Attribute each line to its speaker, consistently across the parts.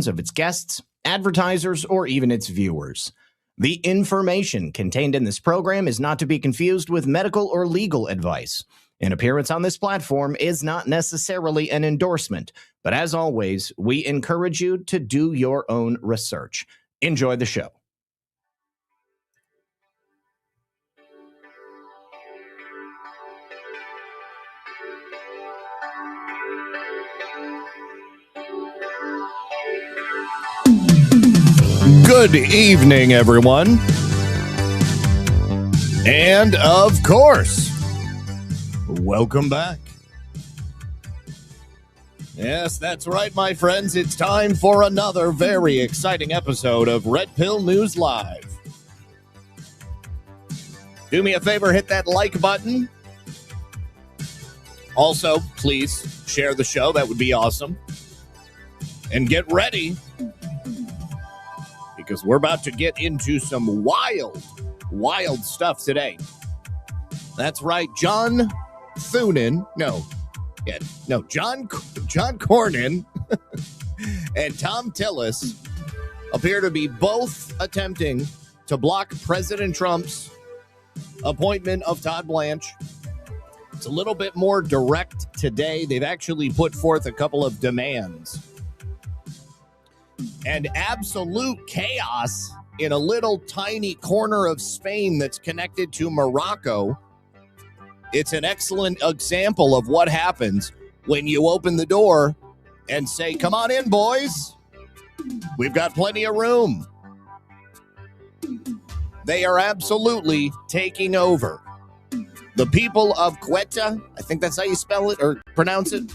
Speaker 1: of its guests, advertisers, or even its viewers. The information contained in this program is not to be confused with medical or legal advice. An appearance on this platform is not necessarily an endorsement, but as always, we encourage you to do your own research. Enjoy the show. Good evening, everyone. And of course, welcome back. Yes, that's right, my friends. It's time for another very exciting episode of Red Pill News Live. Do me a favor, hit that like button. Also, please share the show. That would be awesome. And get ready, because we're about to get into some wild stuff today. That's right, John Cornyn and Tom Tillis appear to be both attempting to block President Trump's appointment of Todd Blanche. It's a little bit more direct today. They've actually put forth a couple of demands. And absolute chaos in a little tiny corner of Spain that's connected to Morocco. It's an excellent example of what happens when you open the door and say, "Come on in, boys. We've got plenty of room." They are absolutely taking over. The people of Ceuta, I think that's how you spell it or pronounce it,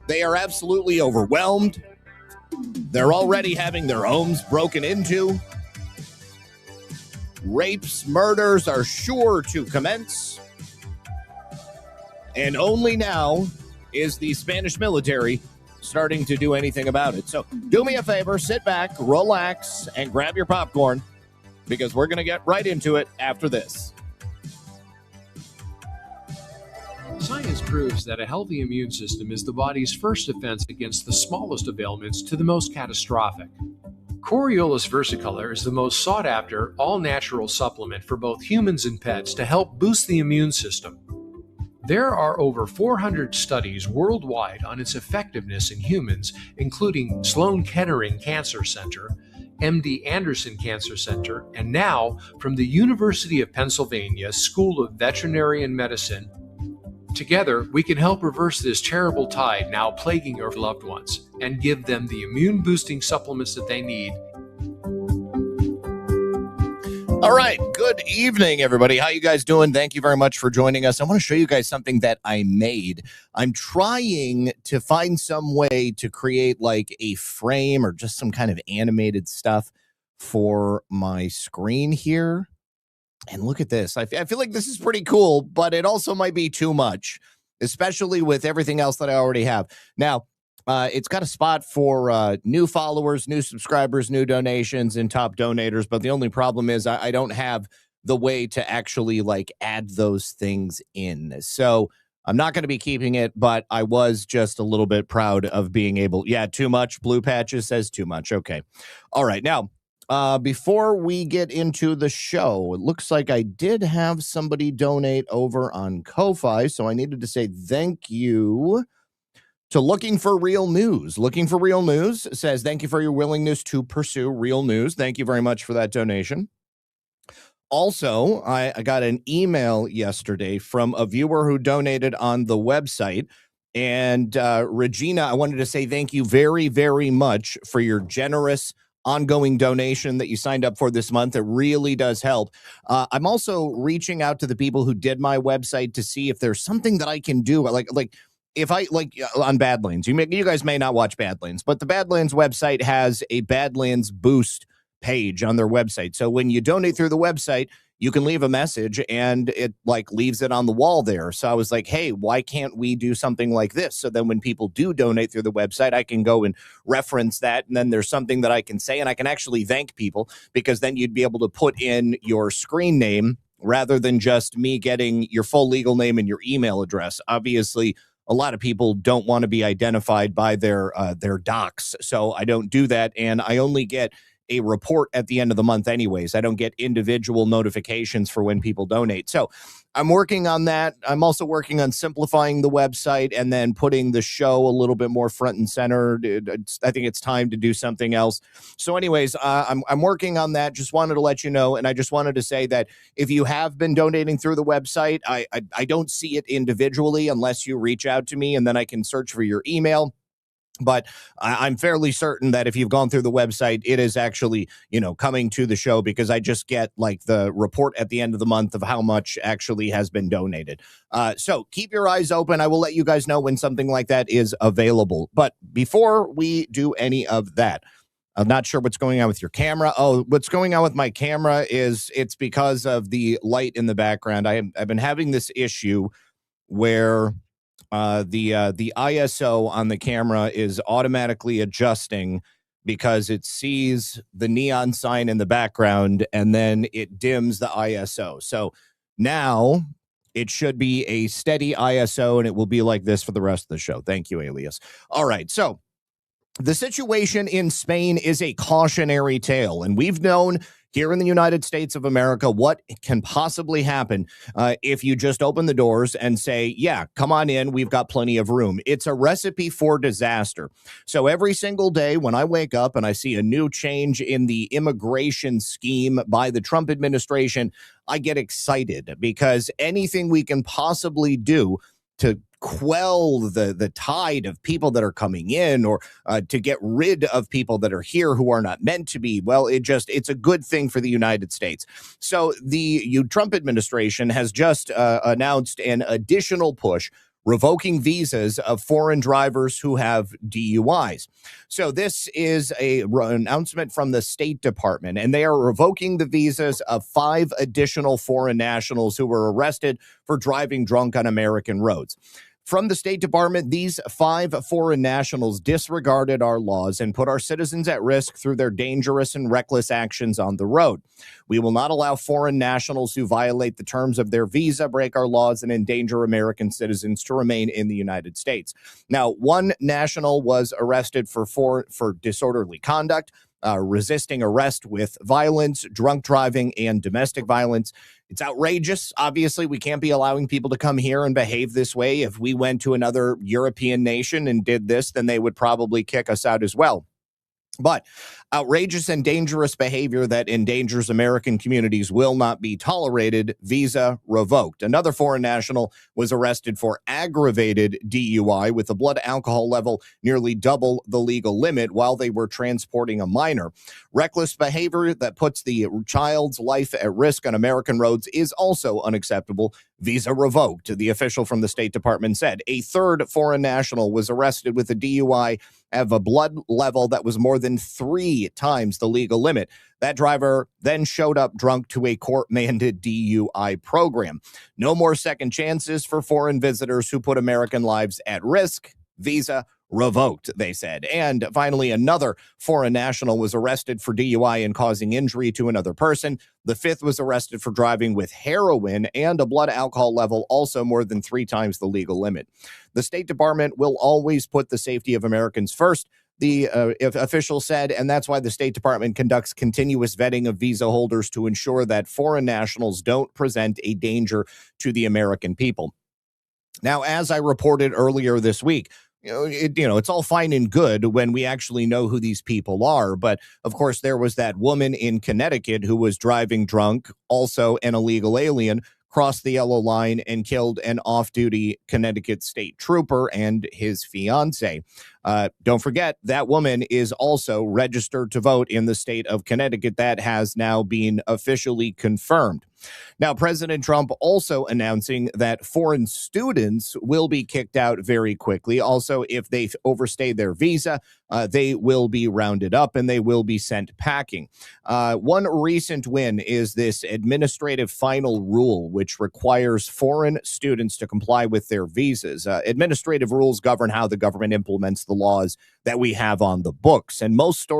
Speaker 1: they are absolutely overwhelmed. They're already having their homes broken into. Rapes, murders are sure to commence. And only now is the Spanish military starting to do anything about it. So do me a favor, sit back, relax, and grab your popcorn, because we're going to get right into it after this.
Speaker 2: Science proves that a healthy immune system is the body's first defense against the smallest of ailments to the most catastrophic. Coriolus Versicolor is the most sought-after, all-natural supplement for both humans and pets to help boost the immune system. There are over 400 studies worldwide on its effectiveness in humans, including Sloan Kettering Cancer Center, MD Anderson Cancer Center, and now from the University of Pennsylvania School of Veterinary Medicine. Together, we can help reverse this terrible tide now plaguing your loved ones and give them the immune-boosting supplements that they need.
Speaker 1: All right, good evening, everybody. How you guys doing? Thank you very much for joining us. I want to show you guys something that I made. I'm trying to find some way to create like a frame or just some kind of animated stuff for my screen here. And look at this. I feel like this is pretty cool, but it also might be too much, especially with everything else that I already have. Now, it's got a spot for new followers, new subscribers, new donations, and top donators. But the only problem is I don't have the way to actually like add those things in. So I'm not going to be keeping it, but I was just a little bit proud of being able. Yeah, too much. Blue Patches says too much. Okay. All right. Now, before we get into the show, it looks like I did have somebody donate over on Ko-Fi, so I needed to say thank you to Looking for Real News. Looking for Real News says, thank you for your willingness to pursue real news. Thank you very much for that donation. Also, I got an email yesterday from a viewer who donated on the website. And Regina, I wanted to say thank you very, very much for your generous ongoing donation that you signed up for this month. It really does help. I'm also reaching out to the people who did my website to see if there's something that I can do. Like if I on Badlands, you guys may not watch Badlands, but the Badlands website has a Badlands boost page on their website. So when you donate through the website, you can leave a message and it like leaves it on the wall there. So I was like, hey, why can't we do something like this? So then when people do donate through the website, I can go and reference that. And then there's something that I can say and I can actually thank people, because then you'd be able to put in your screen name rather than just me getting your full legal name and your email address. Obviously, a lot of people don't want to be identified by their docs, so I don't do that, and I only get a report at the end of the month anyways. I don't get individual notifications for when people donate. So I'm working on that. I'm also working on simplifying the website and then putting the show a little bit more front and center. I think it's time to do something else. So anyways, I'm working on that. Just wanted to let you know. And I just wanted to say that if you have been donating through the website, I don't see it individually unless you reach out to me, and then I can search for your email. But I'm fairly certain that if you've gone through the website, it is actually, coming to the show, because I just get like the report at the end of the month of how much actually has been donated. So keep your eyes open. I will let you guys know when something like that is available. But before we do any of that, I'm not sure what's going on with your camera. Oh, what's going on with my camera is it's because of the light in the background. I've been having this issue where the ISO on the camera is automatically adjusting because it sees the neon sign in the background and then it dims the ISO. So now it should be a steady ISO, and it will be like this for the rest of the show. Thank you, Alias. All right, so the situation in Spain is a cautionary tale, and we've known here in the United States of America what can possibly happen if you just open the doors and say, yeah, come on in, we've got plenty of room. It's a recipe for disaster. So every single day when I wake up and I see a new change in the immigration scheme by the Trump administration, I get excited, because anything we can possibly do to quell the tide of people that are coming in, or to get rid of people that are here who are not meant to be, well, it's a good thing for the United States. So the Trump administration has just announced an additional push revoking visas of foreign drivers who have DUIs. So this is an announcement from the State Department, and they are revoking the visas of 5 additional foreign nationals who were arrested for driving drunk on American roads. From the State Department, these 5 foreign nationals disregarded our laws and put our citizens at risk through their dangerous and reckless actions on the road. We will not allow foreign nationals who violate the terms of their visa, break our laws, and endanger American citizens to remain in the United States. Now, one national was arrested for disorderly conduct, resisting arrest with violence, drunk driving, and domestic violence. It's outrageous. Obviously, we can't be allowing people to come here and behave this way. If we went to another European nation and did this, then they would probably kick us out as well. But outrageous and dangerous behavior that endangers American communities will not be tolerated. Visa revoked. Another foreign national was arrested for aggravated DUI with a blood alcohol level nearly double the legal limit while they were transporting a minor. Reckless behavior that puts the child's life at risk on American roads is also unacceptable. Visa revoked, the official from the State Department said. A third foreign national was arrested with a DUI of a blood level that was more than 3 times the legal limit. That driver then showed up drunk to a court-mandated DUI program. No more second chances for foreign visitors who put American lives at risk. Visa revoked, they said. And finally, another foreign national was arrested for DUI and causing injury to another person. The 5th was arrested for driving with heroin and a blood alcohol level also more than 3 times the legal limit. The State Department will always put the safety of Americans first, the official said, and that's why the State Department conducts continuous vetting of visa holders to ensure that foreign nationals don't present a danger to the American people. Now, as I reported earlier this week, it's all fine and good when we actually know who these people are. But of course, there was that woman in Connecticut who was driving drunk, also an illegal alien, crossed the yellow line and killed an off-duty Connecticut state trooper and his fiance. Don't forget, that woman is also registered to vote in the state of Connecticut. That has now been officially confirmed. Now, President Trump also announcing that foreign students will be kicked out very quickly. Also, if they overstay their visa, they will be rounded up and they will be sent packing. One recent win is this administrative final rule, which requires foreign students to comply with their visas. Administrative rules govern how the government implements the laws that we have on the books. And most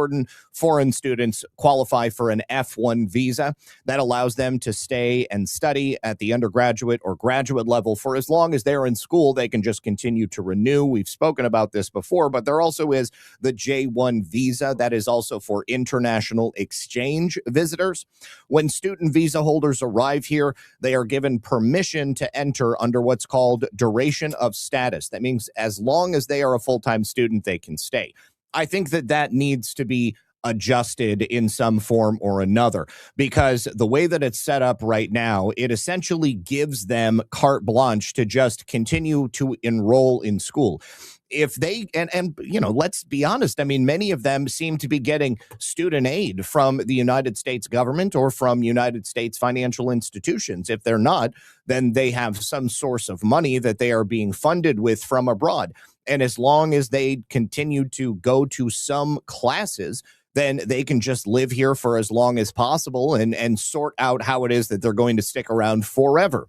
Speaker 1: foreign students qualify for an F1 visa that allows them to stay and study at the undergraduate or graduate level for as long as they're in school. They can just continue to renew. We've spoken about this before, but there also is the J1 visa that is also for international exchange visitors. When student visa holders arrive here, they are given permission to enter under what's called duration of status. That means as long as they are a full-time student, they can stay. I think that needs to be adjusted in some form or another, because the way that it's set up right now, it essentially gives them carte blanche to just continue to enroll in school. If they, and you know, let's be honest, I mean, many of them seem to be getting student aid from the United States government or from United States financial institutions. If they're not, then they have some source of money that they are being funded with from abroad. And as long as they continue to go to some classes, then they can just live here for as long as possible and sort out how it is that they're going to stick around forever.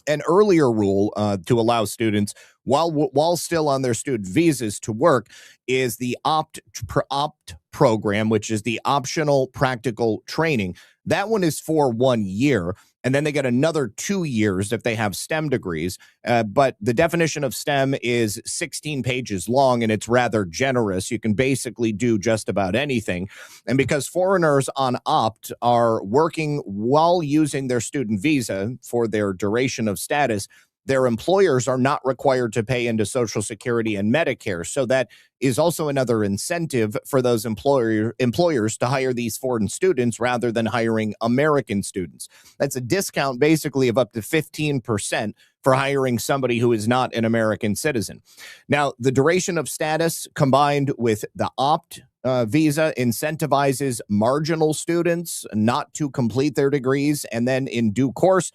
Speaker 1: An earlier rule to allow students, while still on their student visas, to work is the OPT program, which is the optional practical training. That one is for 1 year, and then they get another 2 years if they have STEM degrees. But the definition of STEM is 16 pages long, and it's rather generous. You can basically do just about anything. And because foreigners on OPT are working while using their student visa for their duration of status, their employers are not required to pay into Social Security and Medicare. So that is also another incentive for those employers to hire these foreign students rather than hiring American students. That's a discount basically of up to 15% for hiring somebody who is not an American citizen. Now, the duration of status combined with the OPT visa incentivizes marginal students not to complete their degrees, and then in due course,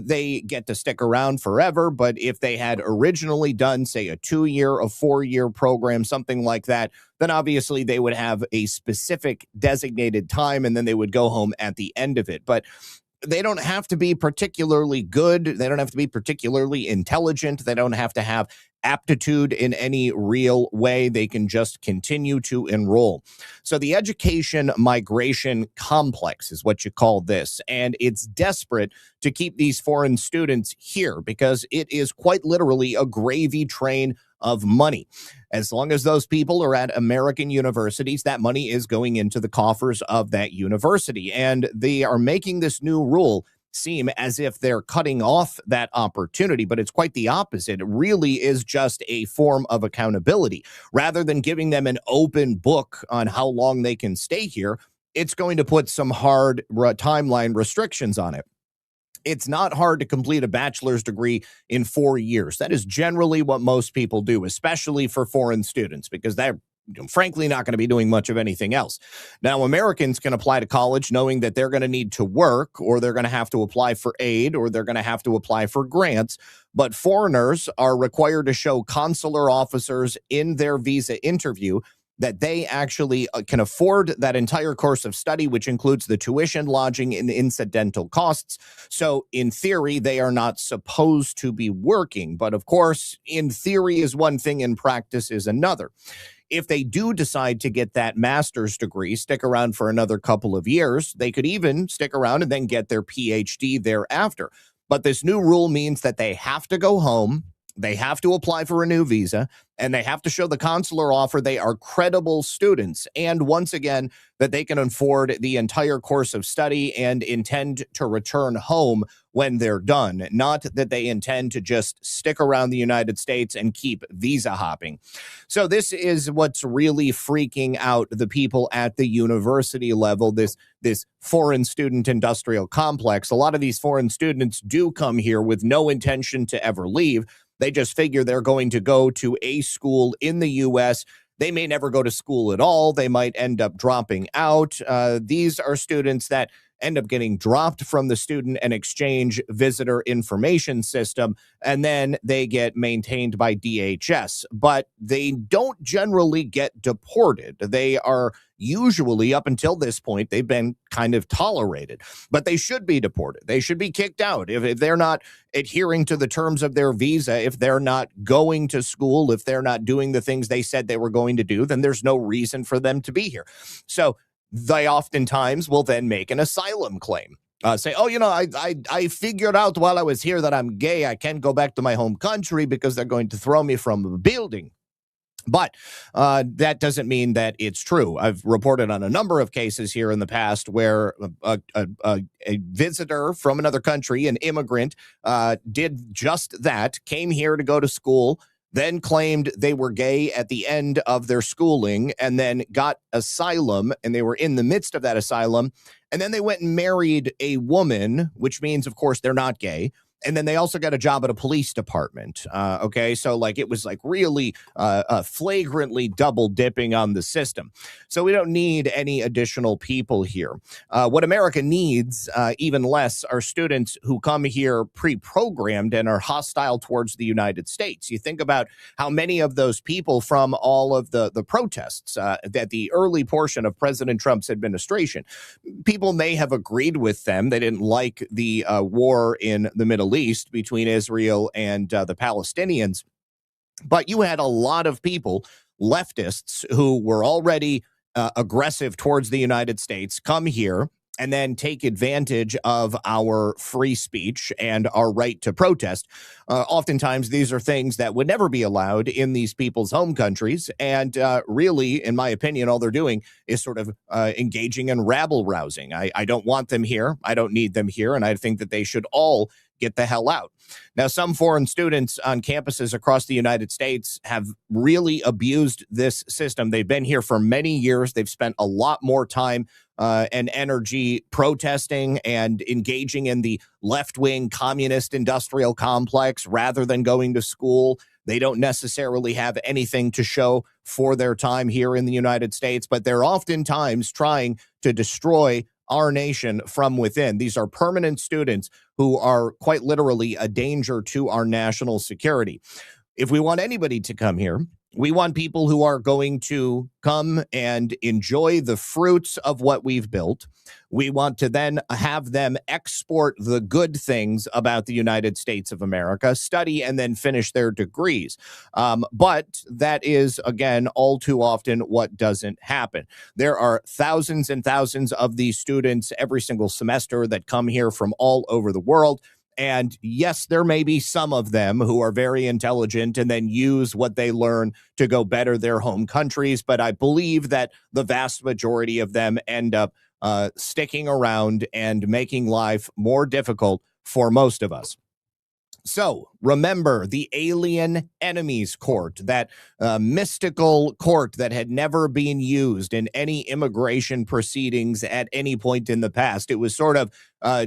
Speaker 1: they get to stick around forever. But if they had originally done, say, a 2-year, a 4-year program, something like that, then obviously they would have a specific designated time, and then they would go home at the end of it. But they don't have to be particularly good. They don't have to be particularly intelligent. They don't have to have aptitude in any real way. They can just continue to enroll. So the education migration complex is what you call this. And it's desperate to keep these foreign students here because it is quite literally a gravy train of money. As long as those people are at American universities, that money is going into the coffers of that university. And they are making this new rule seem as if they're cutting off that opportunity, but it's quite the opposite. It really is just a form of accountability. Rather than giving them an open book on how long they can stay here, it's going to put some hard timeline restrictions on it. It's not hard to complete a bachelor's degree in 4 years. That is generally what most people do, especially for foreign students, because they're frankly not going to be doing much of anything else. Now, Americans can apply to college knowing that they're going to need to work, or they're going to have to apply for aid, or they're going to have to apply for grants. But foreigners are required to show consular officers in their visa interview that they actually can afford that entire course of study, which includes the tuition, lodging, and incidental costs. So in theory, they are not supposed to be working. But of course, in theory is one thing, in practice is another. If they do decide to get that master's degree, stick around for another couple of years, they could even stick around and then get their PhD thereafter. But this new rule means that they have to go home, they have to apply for a new visa, and they have to show the consular offer they are credible students. And once again, that they can afford the entire course of study and intend to return home when they're done, not that they intend to just stick around the United States and keep visa hopping. So this is what's really freaking out the people at the university level, this foreign student industrial complex. A lot of these foreign students do come here with no intention to ever leave. They just figure they're going to go to a school in the U.S. They may never go to school at all. They might end up dropping out. These are students that end up getting dropped from the Student and Exchange Visitor Information System, and then they get maintained by DHS. But they don't generally get deported. They are usually, up until this point, they've been kind of tolerated, but they should be deported. They should be kicked out if they're not adhering to the terms of their visa, if they're not going to school, if they're not doing the things they said they were going to do, then there's no reason for them to be here. So they oftentimes will then make an asylum claim. Say, oh, I figured out while I was here that I'm gay. I can't go back to my home country because they're going to throw me from a building. But that doesn't mean that it's true. I've reported on a number of cases here in the past where a visitor from another country, an immigrant, did just that, came here to go to school, then claimed they were gay at the end of their schooling, and then got asylum, and they were in the midst of that asylum, and then they went and married a woman, which means, of course, they're not gay. And then they also got a job at a police department. Okay, so like it was like really flagrantly double dipping on the system. So we don't need any additional people here. What America needs, even less, are students who come here pre-programmed and are hostile towards the United States. You think about how many of those people from all of the protests that the early portion of President Trump's administration, people may have agreed with them. They didn't like the war in the Middle East between Israel and the Palestinians. But you had a lot of people, leftists, who were already aggressive towards the United States, come here and then take advantage of our free speech and our right to protest. Oftentimes, these are things that would never be allowed in these people's home countries. And really, in my opinion, all they're doing is sort of engaging in rabble-rousing. I don't want them here. I don't need them here. And I think that they should all get the hell out. Now, some foreign students on campuses across the United States have really abused this system. They've been here for many years. They've spent a lot more time and energy protesting and engaging in the left-wing communist industrial complex rather than going to school. They don't necessarily have anything to show for their time here in the United States, but they're oftentimes trying to destroy our nation from within. These are permanent students who are quite literally a danger to our national security. If we want anybody to come here, we want people who are going to come and enjoy the fruits of what we've built. We want to then have them export the good things about the United States of America, study, and then finish their degrees. But that is, again, all too often what doesn't happen. There are thousands and thousands of these students every single semester that come here from all over the world. And yes, there may be some of them who are very intelligent and then use what they learn to go better their home countries. But I believe that the vast majority of them end up sticking around and making life more difficult for most of us. So remember the Alien Enemies Court, that mystical court that had never been used in any immigration proceedings at any point in the past. It was sort of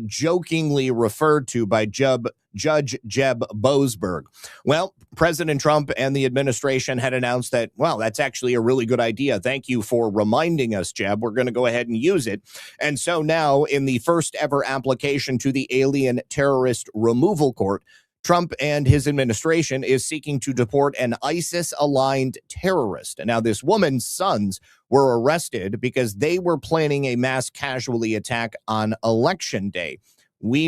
Speaker 1: jokingly referred to by Judge Jeb Boasberg. Well, President Trump and the administration had announced that, well, that's actually a really good idea. Thank you for reminding us, Jeb. We're going to go ahead and use it. And so now, in the first ever application to the Alien Terrorist Removal Court, Trump and his administration is seeking to deport an ISIS-aligned terrorist. And now this woman's sons were arrested because they were planning a mass casualty attack on Election Day. We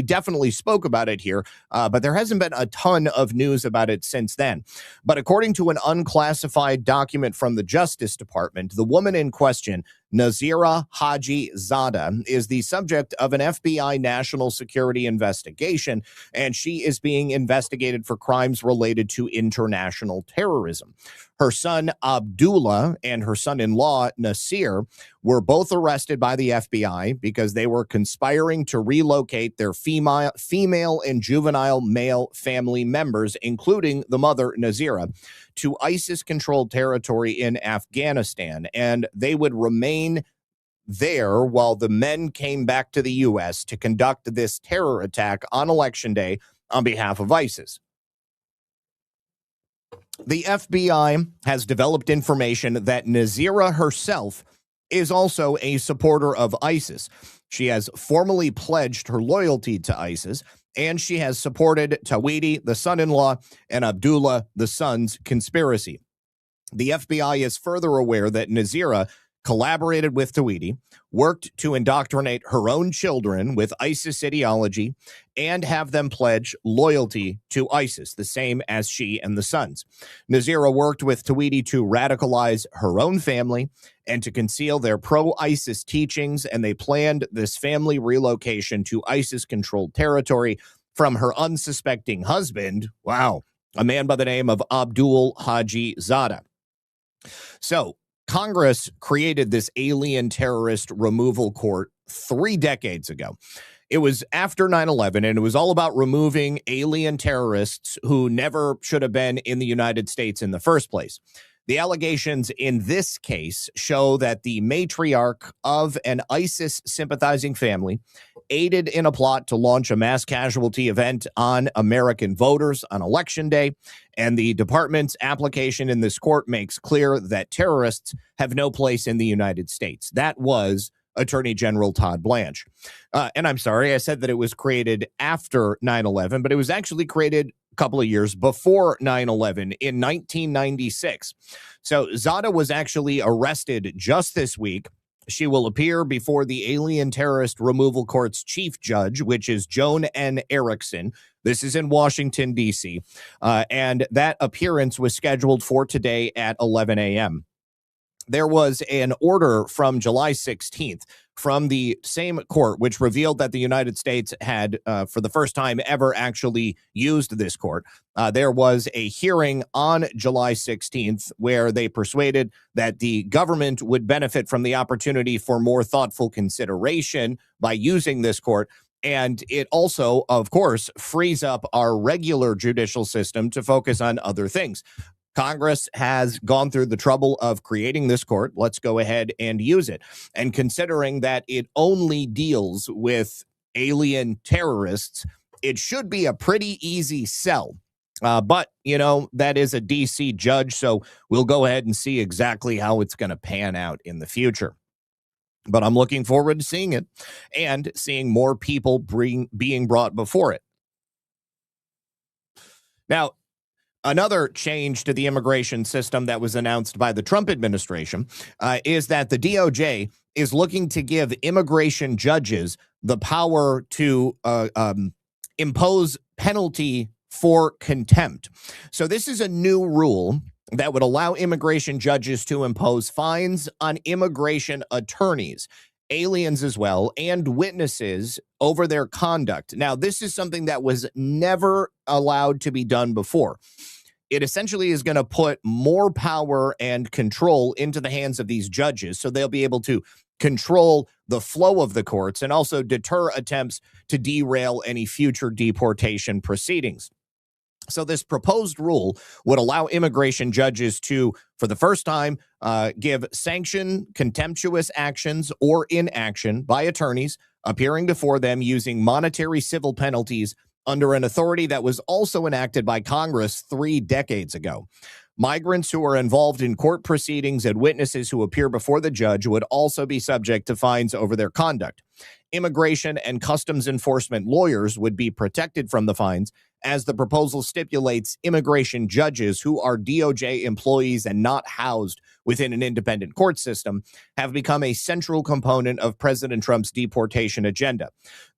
Speaker 1: definitely spoke about it here, but there hasn't been a ton of news about it since then. But according to an unclassified document from the Justice Department, the woman in question, Nazira Haji Zada, is the subject of an FBI national security investigation, and she is being investigated for crimes related to international terrorism. Her son Abdullah and her son-in-law Nasir were both arrested by the FBI because they were conspiring to relocate their female and juvenile male family members, including the mother Nazira, to ISIS-controlled territory in Afghanistan, and they would remain there while the men came back to the U.S. to conduct this terror attack on Election Day on behalf of ISIS. The FBI has developed information that Nazira herself is also a supporter of ISIS. She has formally pledged her loyalty to ISIS, and she has supported Tawhidi, the son-in-law, and Abdullah, the son's conspiracy. The FBI is further aware that Nazira collaborated with Tawhidi, worked to indoctrinate her own children with ISIS ideology, and have them pledge loyalty to ISIS, the same as she and the sons. Nazira worked with Tawhidi to radicalize her own family and to conceal their pro-ISIS teachings, and they planned this family relocation to ISIS-controlled territory from her unsuspecting husband, wow, a man by the name of Abdul Haji Zada. So, Congress created this alien terrorist removal court 3 decades ago. It was after 9/11, and it was all about removing alien terrorists who never should have been in the United States in the first place. The allegations in this case show that the matriarch of an ISIS-sympathizing family aided in a plot to launch a mass casualty event on American voters on Election Day, and the department's application in this court makes clear that terrorists have no place in the United States. That was Attorney General Todd Blanche. And I'm sorry, I said that it was created after 9/11, but it was actually created a couple of years before 9/11 in 1996. So Zada was actually arrested just this week. She will appear before the Alien Terrorist Removal Court's chief judge, which is Joan N. Erickson. This is in Washington, D.C., and that appearance was scheduled for today at 11 a.m. There was an order from July 16th from the same court, which revealed that the United States had, for the first time ever, actually used this court. There was a hearing on July 16th where they persuaded that the government would benefit from the opportunity for more thoughtful consideration by using this court. And it also, of course, frees up our regular judicial system to focus on other things. Congress has gone through the trouble of creating this court. Let's go ahead and use it. And considering that it only deals with alien terrorists, it should be a pretty easy sell. But, you know, that is a D.C. judge, so we'll go ahead and see exactly how it's going to pan out in the future. But I'm looking forward to seeing it and seeing more people being brought before it. Now, another change to the immigration system that was announced by the Trump administration is that the DOJ is looking to give immigration judges the power to impose penalty for contempt. So this is a new rule that would allow immigration judges to impose fines on immigration attorneys, aliens as well, and witnesses over their conduct. Now, this is something that was never allowed to be done before. It essentially is going to put more power and control into the hands of these judges, so they'll be able to control the flow of the courts and also deter attempts to derail any future deportation proceedings. So this proposed rule would allow immigration judges to, for the first time, give sanction, contemptuous actions, or inaction by attorneys appearing before them using monetary civil penalties under an authority that was also enacted by Congress 3 decades ago. Migrants who are involved in court proceedings and witnesses who appear before the judge would also be subject to fines over their conduct. Immigration and customs enforcement lawyers would be protected from the fines, as the proposal stipulates immigration judges who are DOJ employees and not housed within an independent court system have become a central component of President Trump's deportation agenda.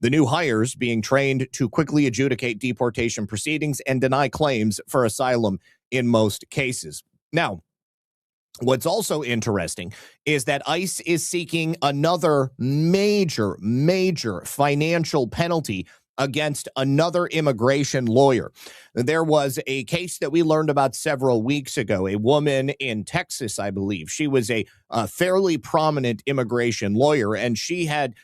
Speaker 1: The new hires being trained to quickly adjudicate deportation proceedings and deny claims for asylum in most cases. Now, what's also interesting is that ICE is seeking another major financial penalty against another immigration lawyer. There was a case that we learned about several weeks ago, a woman in Texas, I believe. She was a fairly prominent immigration lawyer, and she had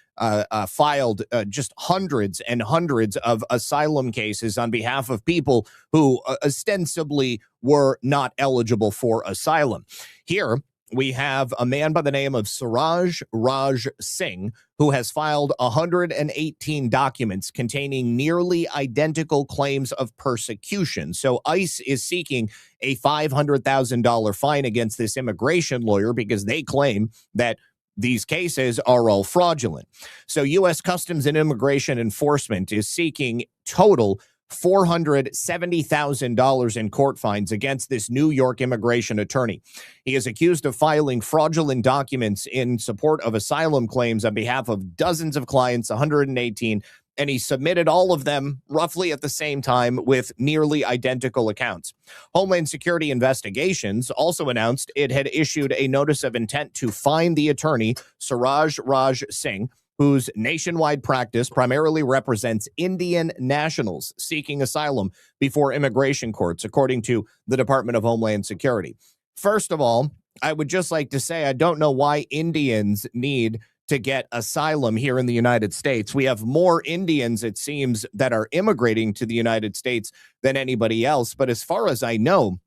Speaker 1: filed just hundreds and hundreds of asylum cases on behalf of people who ostensibly were not eligible for asylum. Here, we have a man by the name of Suraj Raj Singh, who has filed 118 documents containing nearly identical claims of persecution. So ICE is seeking a $500,000 fine against this immigration lawyer because they claim that these cases are all fraudulent. So U.S. Customs and Immigration Enforcement is seeking total $470,000 in court fines against this New York immigration attorney. He is accused of filing fraudulent documents in support of asylum claims on behalf of dozens of clients, 118, and he submitted all of them roughly at the same time with nearly identical accounts. Homeland Security Investigations also announced it had issued a notice of intent to fine the attorney, Suraj Raj Singh, whose nationwide practice primarily represents Indian nationals seeking asylum before immigration courts, according to the Department of Homeland Security. First of all, I would just like to say I don't know why Indians need to get asylum here in the United States. We have more Indians, it seems, that are immigrating to the United States than anybody else. But as far as I know,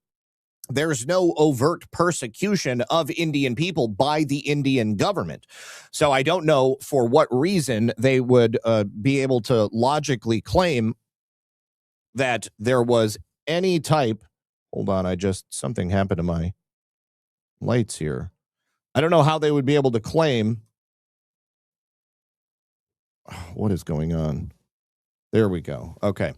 Speaker 1: there's no overt persecution of Indian people by the Indian government. So I don't know for what reason they would be able to logically claim that there was any type. Hold on, something happened to my lights here. I don't know how they would be able to claim. What is going on? There we go. Okay.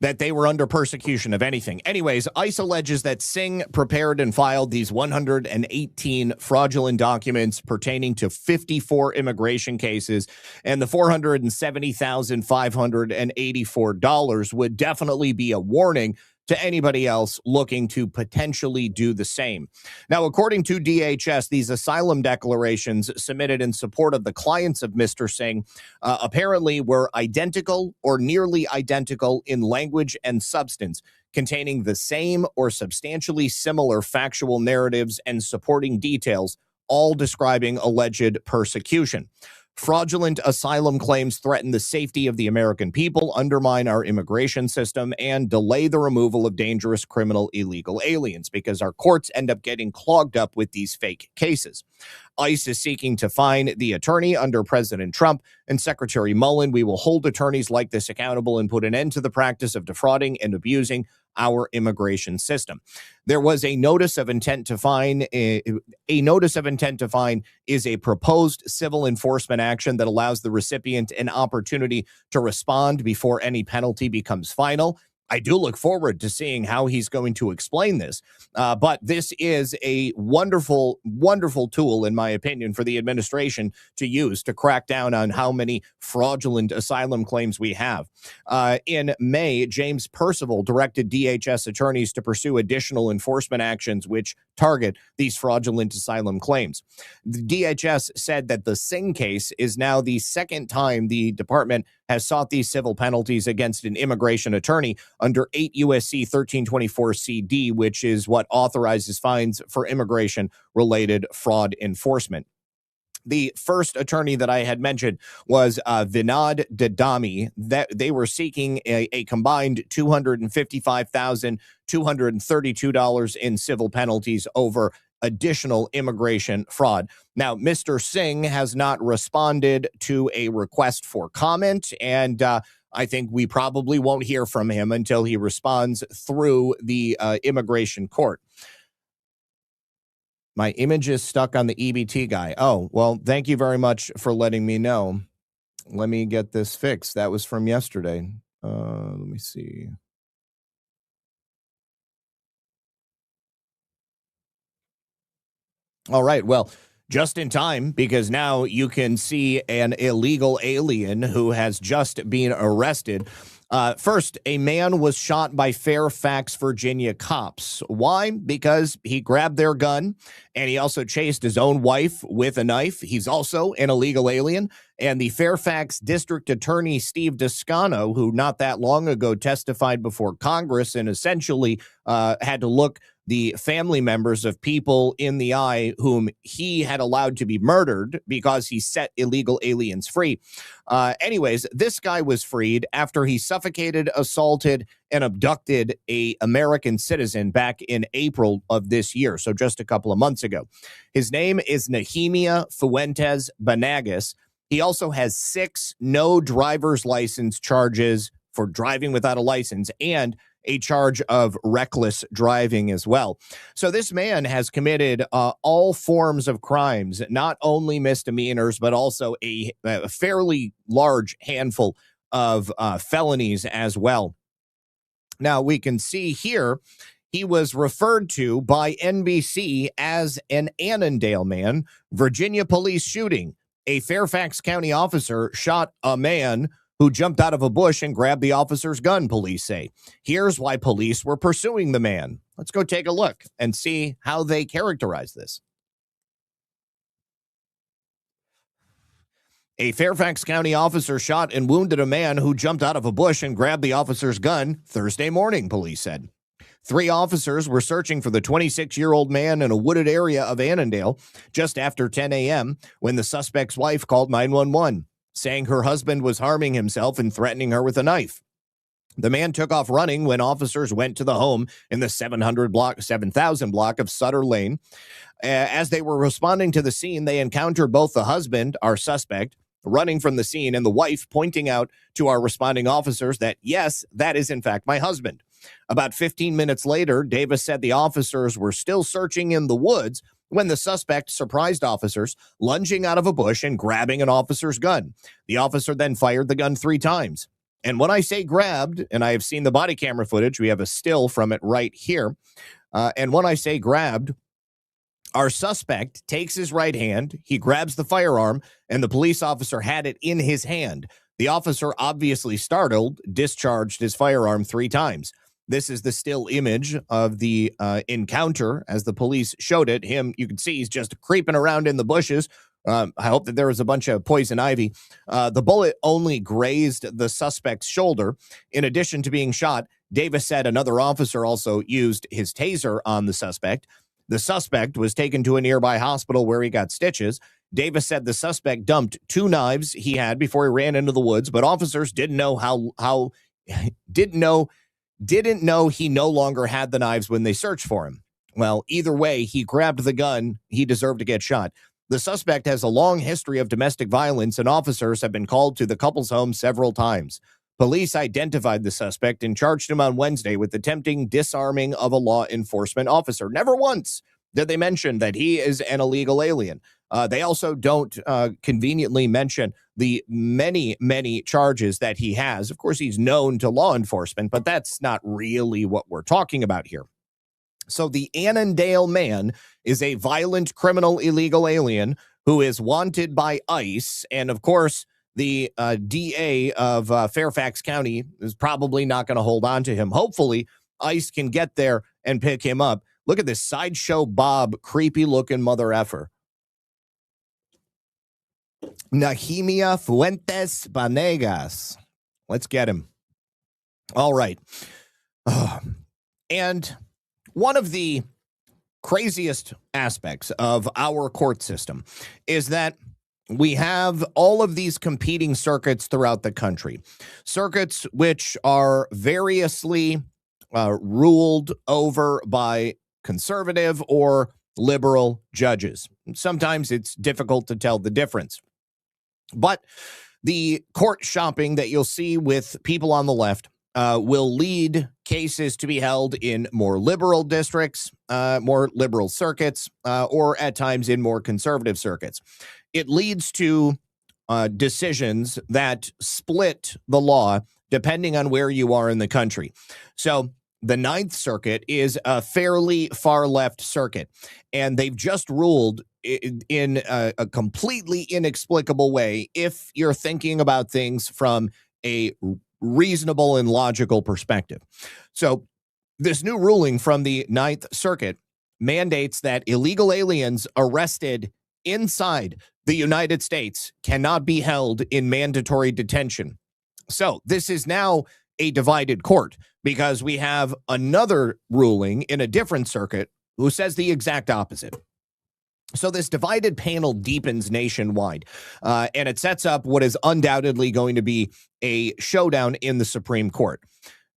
Speaker 1: That they were under persecution of anything. Anyways, ICE alleges that Singh prepared and filed these 118 fraudulent documents pertaining to 54 immigration cases, and the $470,584 would definitely be a warning to anybody else looking to potentially do the same. Now, according to DHS, these asylum declarations submitted in support of the clients of Mr. Singh apparently were identical or nearly identical in language and substance, containing the same or substantially similar factual narratives and supporting details, all describing alleged persecution. Fraudulent asylum claims threaten the safety of the American people, undermine our immigration system, and delay the removal of dangerous criminal illegal aliens because our courts end up getting clogged up with these fake cases. ICE is seeking to fine the attorney under President Trump and Secretary Mullen. We will hold attorneys like this accountable and put an end to the practice of defrauding and abusing our immigration system. There was a notice of intent to fine. A notice of intent to fine is a proposed civil enforcement action that allows the recipient an opportunity to respond before any penalty becomes final. I do look forward to seeing how he's going to explain this. But this is a wonderful, wonderful tool, in my opinion, for the administration to use to crack down on how many fraudulent asylum claims we have. In May, James Percival directed DHS attorneys to pursue additional enforcement actions which target these fraudulent asylum claims. The DHS said that the Singh case is now the second time the department has sought these civil penalties against an immigration attorney under 8 U.S.C. 1324 CD, which is what authorizes fines for immigration-related fraud enforcement. The first attorney that I had mentioned was Vinod Dadami. That they were seeking a combined $255,232 in civil penalties over additional immigration fraud. Now, Mr. Singh has not responded to a request for comment, and I think we probably won't hear from him until he responds through the immigration court. My image is stuck on the EBT guy. Oh, well, thank you very much for letting me know. Let me get this fixed. That was from yesterday. Let me see. All right. Well, just in time, because now you can see an illegal alien who has just been arrested. First, a man was shot by Fairfax, Virginia cops. Why? Because he grabbed their gun and he also chased his own wife with a knife. He's also an illegal alien. And the Fairfax District Attorney, Steve Descano, who not that long ago testified before Congress and essentially had to look the family members of people in the eye whom he had allowed to be murdered because he set illegal aliens free. Anyways, this guy was freed after he suffocated, assaulted, and abducted an American citizen back in April of this year, so just a couple of months ago. His name is Nehemia Fuentes Banagas. He also has 6 no driver's license charges for driving without a license and a charge of reckless driving as well. So this man has committed all forms of crimes, not only misdemeanors, but also a fairly large handful of felonies as well. Now, we can see here he was referred to by NBC as an Annandale man. Virginia police shooting. A Fairfax County officer shot a man who jumped out of a bush and grabbed the officer's gun, police say. Here's why police were pursuing the man. Let's go take a look and see how they characterize this. A Fairfax County officer shot and wounded a man who jumped out of a bush and grabbed the officer's gun Thursday morning, police said. 3 officers were searching for the 26-year-old man in a wooded area of Annandale just after 10 a.m. when the suspect's wife called 911, saying her husband was harming himself and threatening her with a knife. The man took off running when officers went to the home in the 7000 block of Sutter Lane. As they were responding to the scene, they encountered both the husband, our suspect, running from the scene, and the wife pointing out to our responding officers that, yes, that is in fact my husband. About 15 minutes later, Davis said the officers were still searching in the woods when the suspect surprised officers, lunging out of a bush and grabbing an officer's gun. The officer then fired the gun 3 times. And when I say grabbed, and I have seen the body camera footage, we have a still from it right here. And when I say grabbed, our suspect takes his right hand, he grabs the firearm, and the police officer had it in his hand. The officer, obviously startled, discharged his firearm 3 times. This is the still image of the encounter as the police showed it. Him, you can see he's just creeping around in the bushes. I hope that there was a bunch of poison ivy. The bullet only grazed the suspect's shoulder. In addition to being shot, Davis said another officer also used his taser on the suspect. The suspect was taken to a nearby hospital where he got stitches. Davis said the suspect dumped 2 knives he had before he ran into the woods, but officers didn't know he no longer had the knives when they searched for him. Well, either way, he grabbed the gun. He deserved to get shot. The suspect has a long history of domestic violence, and officers have been called to the couple's home several times. Police identified the suspect and charged him on Wednesday with attempting disarming of a law enforcement officer. Never once did they mention that he is an illegal alien. They also don't conveniently mention the many, many charges that he has. Of course, he's known to law enforcement, but that's not really what we're talking about here. So the Annandale man is a violent criminal illegal alien who is wanted by ICE. And of course, the DA of Fairfax County is probably not going to hold on to him. Hopefully, ICE can get there and pick him up. Look at this Sideshow Bob, creepy looking mother effer. Nahimia Fuentes Banegas. Let's get him. All right. And one of the craziest aspects of our court system is that we have all of these competing circuits throughout the country. Circuits which are variously ruled over by conservative or liberal judges. Sometimes it's difficult to tell the difference. But the court shopping that you'll see with people on the left will lead cases to be held in more liberal districts, more liberal circuits, or at times in more conservative circuits. It leads to decisions that split the law depending on where you are in the country. So the Ninth Circuit is a fairly far left circuit, and they've just ruled in a completely inexplicable way if you're thinking about things from a reasonable and logical perspective. So this new ruling from the Ninth Circuit mandates that illegal aliens arrested inside the United States cannot be held in mandatory detention. So this is now a divided court because we have another ruling in a different circuit who says the exact opposite. So this divided panel deepens nationwide, and it sets up what is undoubtedly going to be a showdown in the Supreme Court.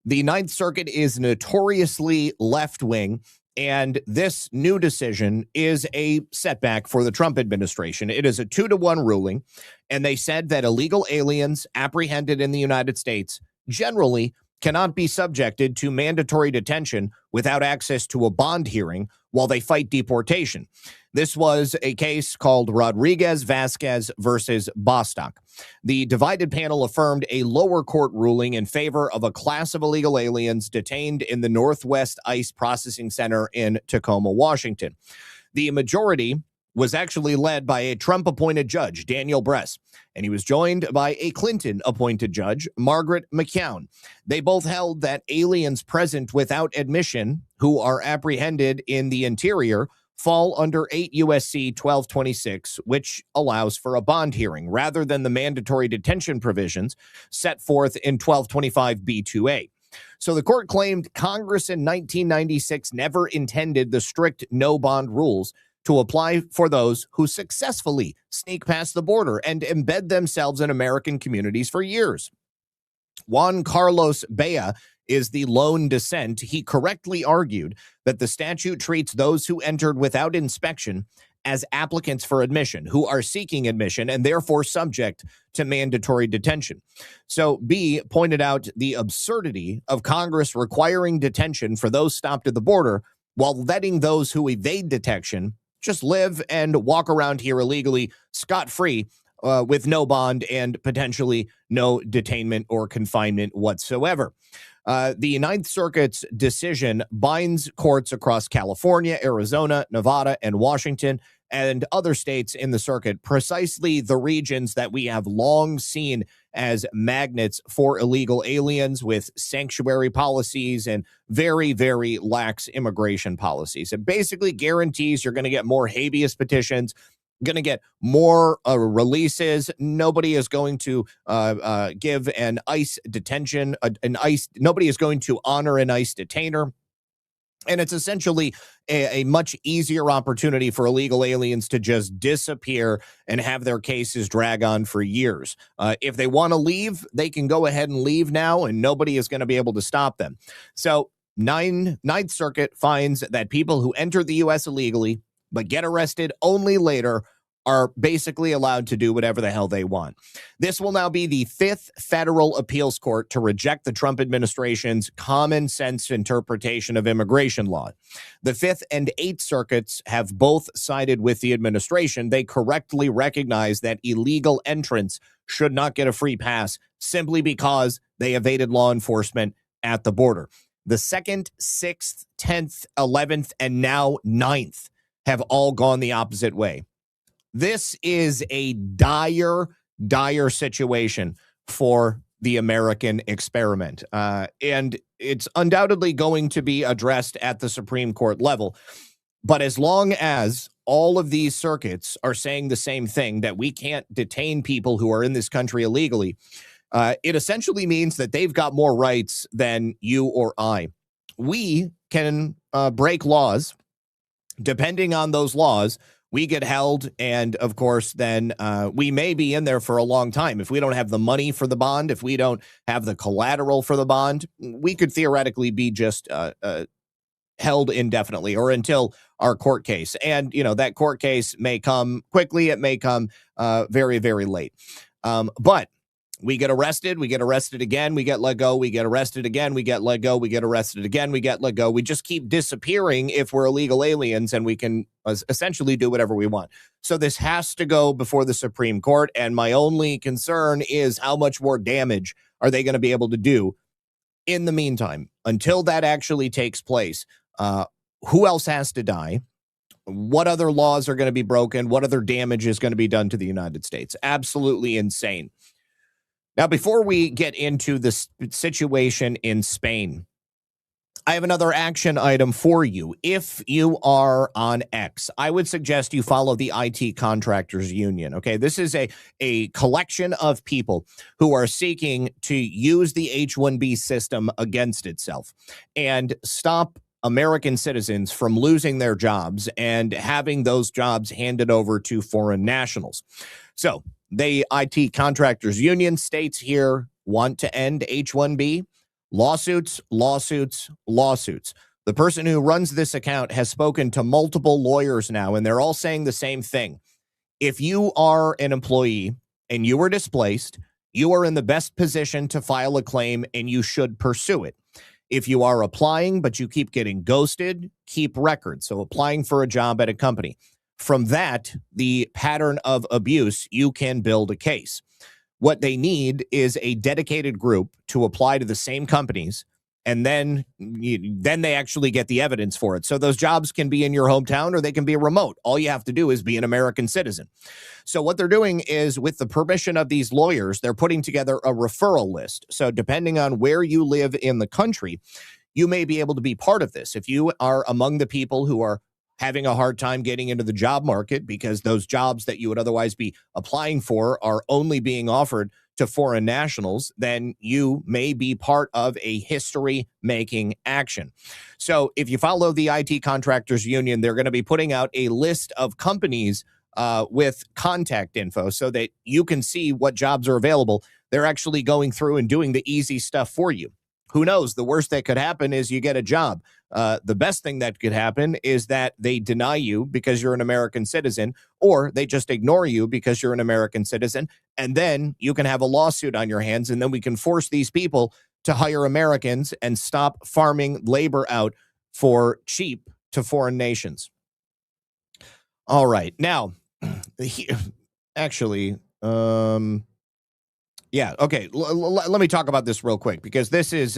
Speaker 1: The Ninth Circuit is notoriously left-wing, and this new decision is a setback for the Trump administration. It is a 2-to-1 ruling, and they said that illegal aliens apprehended in the United States generally cannot be subjected to mandatory detention without access to a bond hearing while they fight deportation. This was a case called Rodriguez-Vasquez versus Bostock. The divided panel affirmed a lower court ruling in favor of a class of illegal aliens detained in the Northwest ICE Processing Center in Tacoma, Washington. The majority was actually led by a Trump-appointed judge, Daniel Bress, and he was joined by a Clinton-appointed judge, Margaret McKeown. They both held that aliens present without admission who are apprehended in the interior fall under 8 U.S.C. 1226, which allows for a bond hearing, rather than the mandatory detention provisions set forth in 1225b2a. So the court claimed Congress in 1996 never intended the strict no-bond rules to apply for those who successfully sneak past the border and embed themselves in American communities for years. Juan Carlos Bea is the lone dissent. He correctly argued that the statute treats those who entered without inspection as applicants for admission, who are seeking admission and therefore subject to mandatory detention. So B pointed out the absurdity of Congress requiring detention for those stopped at the border while letting those who evade detection just live and walk around here illegally, scot-free, with no bond and potentially no detainment or confinement whatsoever. The Ninth Circuit's decision binds courts across California, Arizona, Nevada, and Washington, and other states in the circuit, precisely the regions that we have long seen as magnets for illegal aliens, with sanctuary policies and very, very lax immigration policies. It basically guarantees you're going to get more habeas petitions, going to get more releases. Nobody is going to give an ICE detention, nobody is going to honor an ICE detainer. And it's essentially a much easier opportunity for illegal aliens to just disappear and have their cases drag on for years. If they want to leave, they can go ahead and leave now, and nobody is going to be able to stop them. So Ninth Circuit finds that people who enter the U.S. illegally but get arrested only later are basically allowed to do whatever the hell they want. This will now be the fifth federal appeals court to reject the Trump administration's common sense interpretation of immigration law. The Fifth and Eighth Circuits have both sided with the administration. They correctly recognize that illegal entrants should not get a free pass simply because they evaded law enforcement at the border. The 2nd, 6th, 10th, 11th, and now 9th have all gone the opposite way. This is a dire, dire situation for the American experiment. And it's undoubtedly going to be addressed at the Supreme Court level. But as long as all of these circuits are saying the same thing, that we can't detain people who are in this country illegally, it essentially means that they've got more rights than you or I. We can break laws. Depending on those laws, we get held, and of course, then we may be in there for a long time. If we don't have the money for the bond, if we don't have the collateral for the bond, we could theoretically be just held indefinitely or until our court case. And, you know, that court case may come quickly. It may come very, very late. But we get arrested again, we get let go, we get arrested again, we get let go, we get arrested again, we get let go. We just keep disappearing if we're illegal aliens, and we can essentially do whatever we want. So this has to go before the Supreme Court, and my only concern is how much more damage are they going to be able to do in the meantime until that actually takes place. Who else has to die? What other laws are going to be broken? What other damage is going to be done to the United States? Absolutely insane. Now, before we get into the situation in Spain, I have another action item for you. If you are on X, I would suggest you follow the IT Contractors Union. Okay, this is a collection of people who are seeking to use the H-1B system against itself and stop American citizens from losing their jobs and having those jobs handed over to foreign nationals. So the IT Contractors Union states here want to end H-1B. Lawsuits, lawsuits, lawsuits. The person who runs this account has spoken to multiple lawyers now, and they're all saying the same thing. If you are an employee and you were displaced, you are in the best position to file a claim and you should pursue it. If you are applying, but you keep getting ghosted, keep records. So applying for a job at a company. From that, the pattern of abuse, you can build a case. What they need is a dedicated group to apply to the same companies, and then they actually get the evidence for it. So those jobs can be in your hometown or they can be remote. All you have to do is be an American citizen. So what they're doing is, with the permission of these lawyers, they're putting together a referral list. So depending on where you live in the country, you may be able to be part of this. If you are among the people who are having a hard time getting into the job market because those jobs that you would otherwise be applying for are only being offered to foreign nationals, then you may be part of a history-making action. So if you follow the IT Contractors Union, they're going to be putting out a list of companies with contact info so that you can see what jobs are available. They're actually going through and doing the easy stuff for you. Who knows? The worst that could happen is you get a job. The best thing that could happen is that they deny you because you're an American citizen, or they just ignore you because you're an American citizen, and then you can have a lawsuit on your hands, and then we can force these people to hire Americans and stop farming labor out for cheap to foreign nations. All right. Now, actually, yeah, okay. Let me talk about this real quick, because this is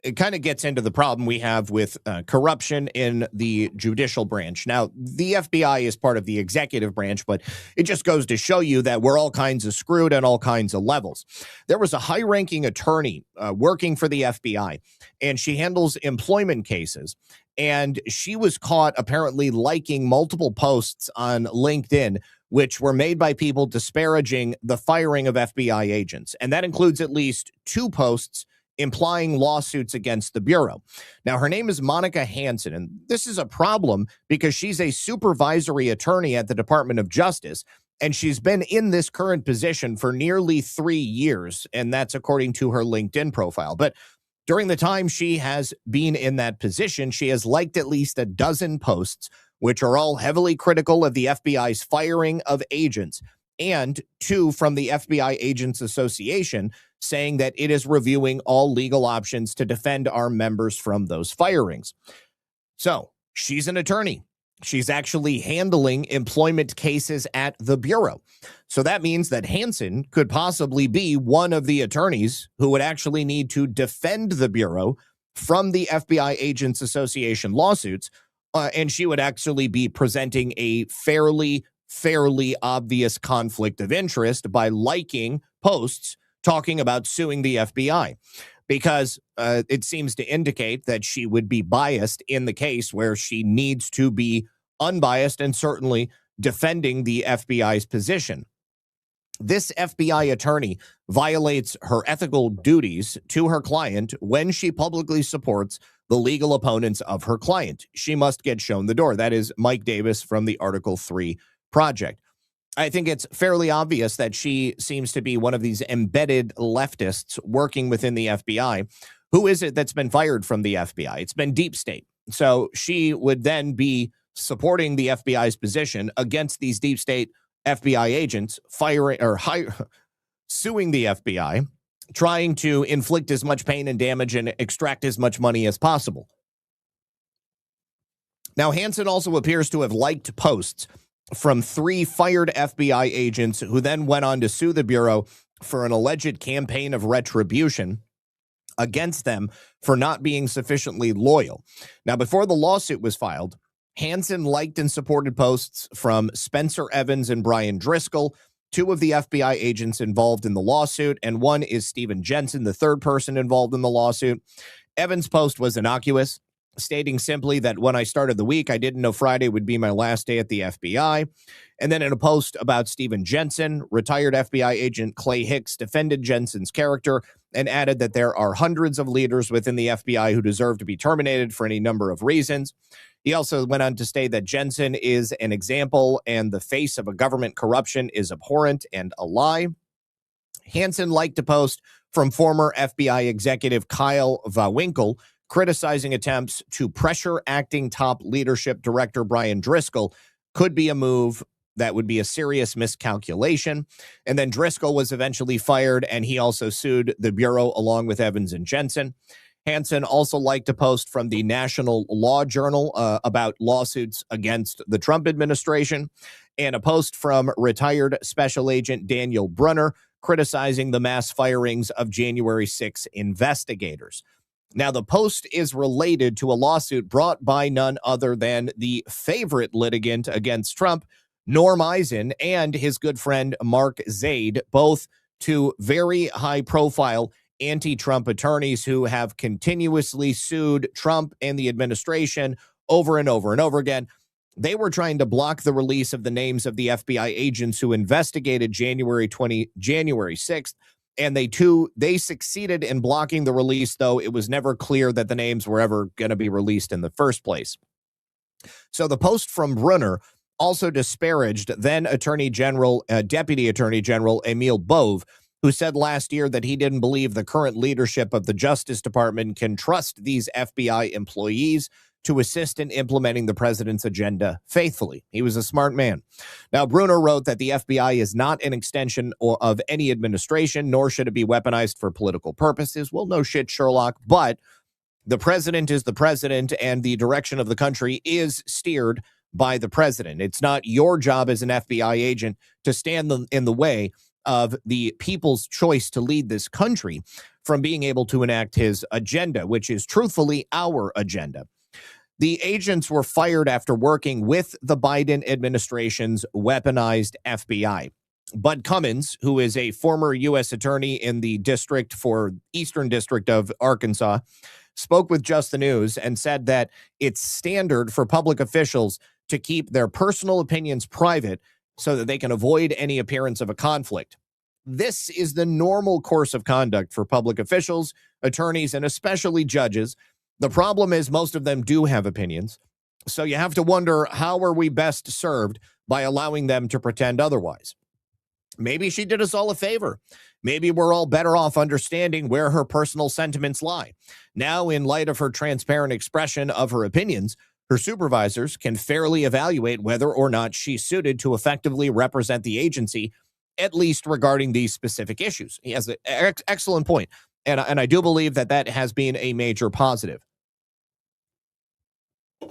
Speaker 1: it kind of gets into the problem we have with corruption in the judicial branch. Now, the FBI is part of the executive branch, but it just goes to show you that we're all kinds of screwed on all kinds of levels. There was a high-ranking attorney working for the FBI, and she handles employment cases. And she was caught apparently liking multiple posts on LinkedIn, which were made by people disparaging the firing of FBI agents. And that includes at least 2 posts implying lawsuits against the Bureau. Now, her name is Monica Hansen, and this is a problem because she's a supervisory attorney at the Department of Justice, and she's been in this current position for nearly 3 years, and that's according to her LinkedIn profile. But during the time she has been in that position, she has liked at least a dozen posts, which are all heavily critical of the FBI's firing of agents, and 2 from the FBI Agents Association, saying that it is reviewing all legal options to defend our members from those firings. So she's an attorney. She's actually handling employment cases at the Bureau. So that means that Hansen could possibly be one of the attorneys who would actually need to defend the Bureau from the FBI Agents Association lawsuits, and she would actually be presenting a fairly obvious conflict of interest by liking posts talking about suing the FBI, because it seems to indicate that she would be biased in the case where she needs to be unbiased and certainly defending the FBI's position. This FBI attorney violates her ethical duties to her client when she publicly supports the legal opponents of her client. She must get shown the door. That is Mike Davis from the Article 3 Project. I think it's fairly obvious that she seems to be one of these embedded leftists working within the FBI. Who is it that's been fired from the FBI? It's been Deep State. So she would then be supporting the FBI's position against these Deep State FBI agents, suing the FBI, trying to inflict as much pain and damage and extract as much money as possible. Now, Hansen also appears to have liked posts from 3 fired FBI agents who then went on to sue the Bureau for an alleged campaign of retribution against them for not being sufficiently loyal. Now, before the lawsuit was filed, Hansen liked and supported posts from Spencer Evans and Brian Driscoll, 2 of the FBI agents involved in the lawsuit, and 1 is Stephen Jensen, the 3rd person involved in the lawsuit. Evans' post was innocuous, stating simply that when I started the week, I didn't know Friday would be my last day at the FBI. And then in a post about Stephen Jensen, retired FBI agent Clay Hicks defended Jensen's character and added that there are hundreds of leaders within the FBI who deserve to be terminated for any number of reasons. He also went on to state that Jensen is an example and the face of a government corruption is abhorrent and a lie. Hansen liked a post from former FBI executive Kyle Vawinkle criticizing attempts to pressure acting top leadership director Brian Driscoll could be a move that would be a serious miscalculation. And then Driscoll was eventually fired, and he also sued the Bureau along with Evans and Jensen. Hansen also liked a post from the National Law Journal about lawsuits against the Trump administration, and a post from retired Special Agent Daniel Brunner criticizing the mass firings of January 6 investigators. Now, the post is related to a lawsuit brought by none other than the favorite litigant against Trump, Norm Eisen, and his good friend Mark Zaid, both two very high-profile anti-Trump attorneys who have continuously sued Trump and the administration over and over and over again. They were trying to block the release of the names of the FBI agents who investigated January 6th, and they succeeded in blocking the release, though it was never clear that the names were ever going to be released in the first place. So the post from Brunner also disparaged then Deputy Attorney General Emil Bove, who said last year that he didn't believe the current leadership of the Justice Department can trust these FBI employees to assist in implementing the president's agenda faithfully. He was a smart man. Now, Brunner wrote that the FBI is not an extension of any administration, nor should it be weaponized for political purposes. Well, no shit, Sherlock, but the president is the president, and the direction of the country is steered by the president. It's not your job as an FBI agent to stand in the way of the people's choice to lead this country from being able to enact his agenda, which is truthfully our agenda. The agents were fired after working with the Biden administration's weaponized FBI. Bud Cummins, who is a former U.S. attorney in the Eastern District of Arkansas, spoke with Just the News and said that it's standard for public officials to keep their personal opinions private so that they can avoid any appearance of a conflict. This is the normal course of conduct for public officials, attorneys, and especially judges. The problem is most of them do have opinions, so you have to wonder, how are we best served by allowing them to pretend otherwise? Maybe she did us all a favor. Maybe we're all better off understanding where her personal sentiments lie. Now, in light of her transparent expression of her opinions, her supervisors can fairly evaluate whether or not she's suited to effectively represent the agency, at least regarding these specific issues. He has an excellent point, and I do believe that has been a major positive.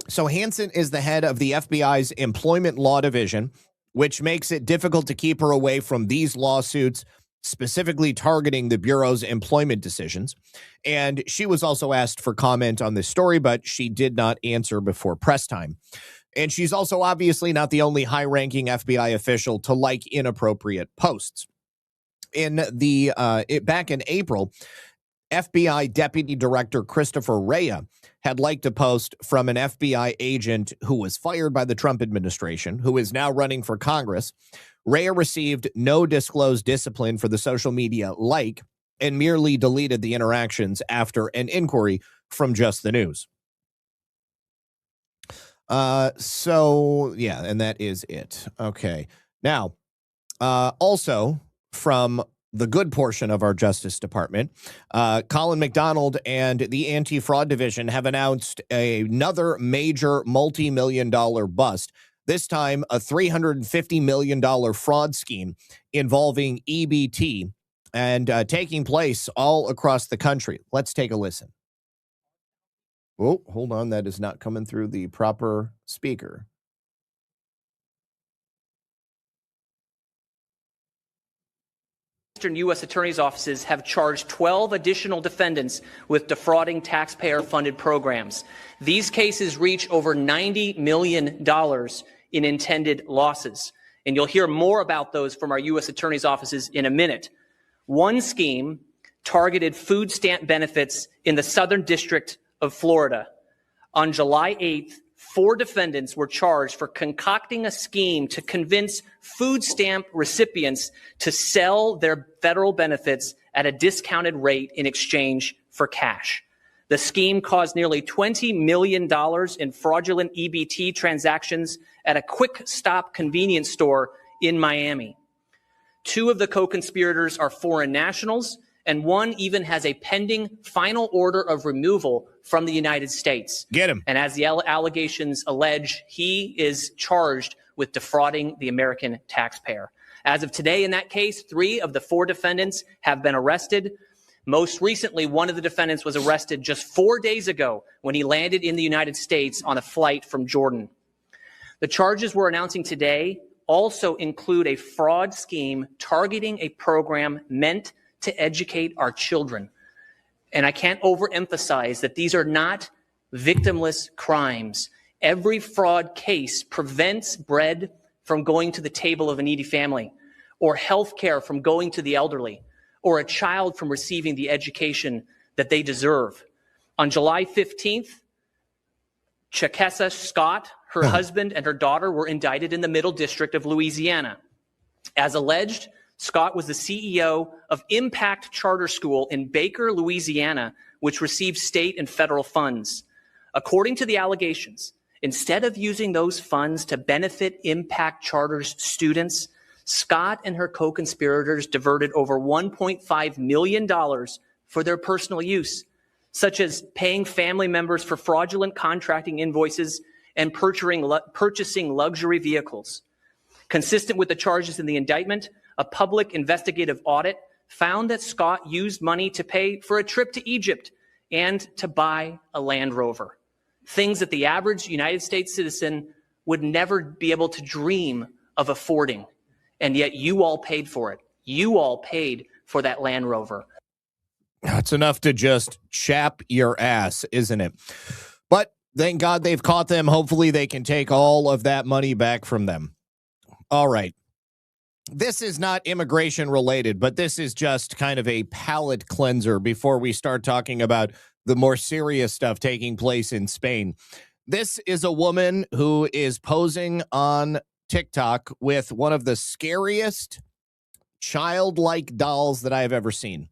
Speaker 1: So Hansen is the head of the FBI's Employment Law Division, which makes it difficult to keep her away from these lawsuits, specifically targeting the Bureau's employment decisions. And she was also asked for comment on this story, but she did not answer before press time. And she's also obviously not the only high-ranking FBI official to like inappropriate posts. Back in April, FBI Deputy Director Christopher Rea had liked a post from an FBI agent who was fired by the Trump administration, who is now running for Congress. Rea received no disclosed discipline for the social media like, and merely deleted the interactions after an inquiry from Just the News. So, yeah, and that is it. Okay. Now, also from the good portion of our Justice Department, Colin McDonald and the Anti-Fraud Division have announced another major multi-million-dollar bust, this time a $350 million fraud scheme involving EBT and taking place all across the country. Let's take a listen. Oh, hold on. That is not coming through the proper speaker.
Speaker 3: U.S. attorneys' offices have charged 12 additional defendants with defrauding taxpayer-funded programs. These cases reach over $90 million in intended losses. And you'll hear more about those from our U.S. attorneys' offices in a minute. One scheme targeted food stamp benefits in the Southern District of Florida. On July 8th, 4 defendants were charged for concocting a scheme to convince food stamp recipients to sell their federal benefits at a discounted rate in exchange for cash. The scheme caused nearly $20 million in fraudulent EBT transactions at a quick stop convenience store in Miami. 2 of the co-conspirators are foreign nationals, and one even has a pending final order of removal from the United States.
Speaker 1: Get him.
Speaker 3: And as the allegations allege, he is charged with defrauding the American taxpayer. As of today, in that case, 3 of the 4 defendants have been arrested. Most recently, one of the defendants was arrested just 4 days ago when he landed in the United States on a flight from Jordan. The charges we're announcing today also include a fraud scheme targeting a program meant to educate our children. And I can't overemphasize that these are not victimless crimes. Every fraud case prevents bread from going to the table of a needy family, or health care from going to the elderly, or a child from receiving the education that they deserve. On July 15th, Chakessa Scott, her husband, and her daughter were indicted in the Middle District of Louisiana. As alleged, Scott was the CEO of Impact Charter School in Baker, Louisiana, which received state and federal funds. According to the allegations, instead of using those funds to benefit Impact Charter's students, Scott and her co-conspirators diverted over $1.5 million for their personal use, such as paying family members for fraudulent contracting invoices and purchasing luxury vehicles. Consistent with the charges in the indictment, a public investigative audit found that Scott used money to pay for a trip to Egypt and to buy a Land Rover, things that the average United States citizen would never be able to dream of affording. And yet you all paid for it. You all paid for that Land Rover.
Speaker 1: It's enough to just chap your ass, isn't it? But thank God they've caught them. Hopefully they can take all of that money back from them. All right. This is not immigration related, but this is just kind of a palate cleanser before we start talking about the more serious stuff taking place in Spain. This is a woman who is posing on TikTok with one of the scariest childlike dolls that I have ever seen.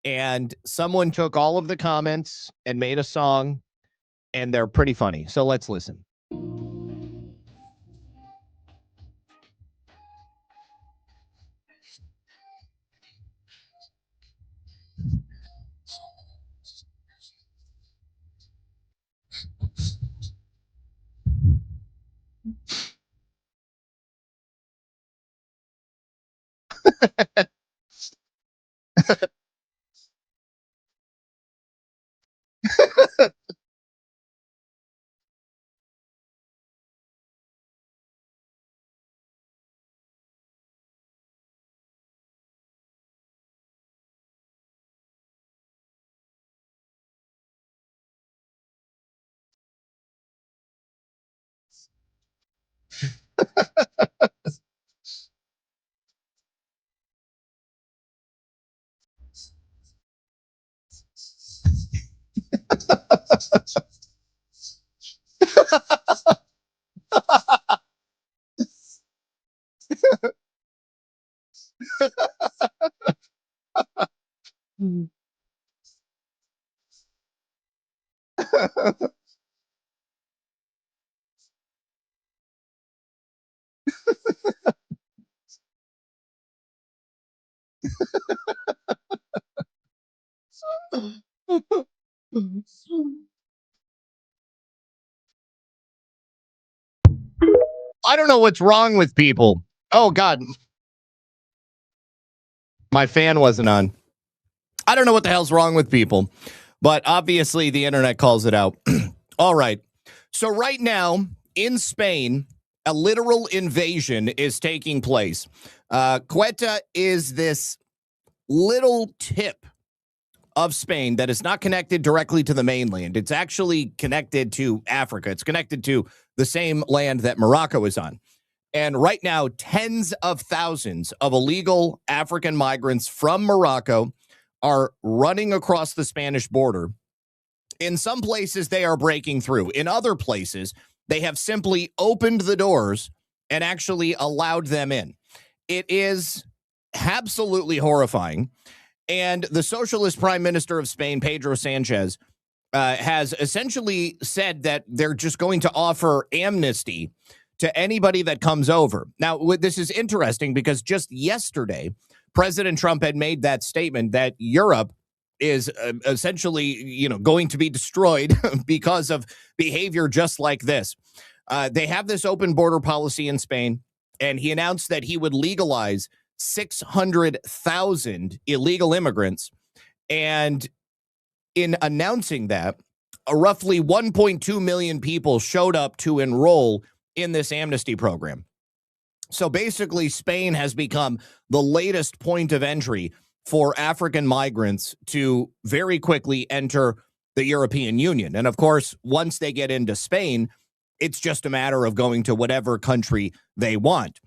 Speaker 1: And someone took all of the comments and made a song, and they're pretty funny. So let's listen. I don't know what's wrong with people. Oh, God. My fan wasn't on. I don't know what the hell's wrong with people, but obviously the internet calls it out. All right. So right now in Spain, a literal invasion is taking place. Ceuta is this little tip of Spain that is not connected directly to the mainland. It's actually connected to Africa. It's connected to the same land that Morocco is on. And right now, tens of thousands of illegal African migrants from Morocco are running across the Spanish border. In some places, they are breaking through. In other places, they have simply opened the doors and actually allowed them in. It is absolutely horrifying. And the socialist prime minister of Spain, Pedro Sanchez, has essentially said that they're just going to offer amnesty to anybody that comes over. Now, this is interesting because just yesterday, President Trump had made that statement that Europe is essentially, going to be destroyed because of behavior just like this. They have this open border policy in Spain, and he announced that he would legalize 600,000 illegal immigrants. And in announcing that, roughly 1.2 million people showed up to enroll in this amnesty program. So basically, Spain has become the latest point of entry for African migrants to very quickly enter the European Union. And of course, once they get into Spain, it's just a matter of going to whatever country they want.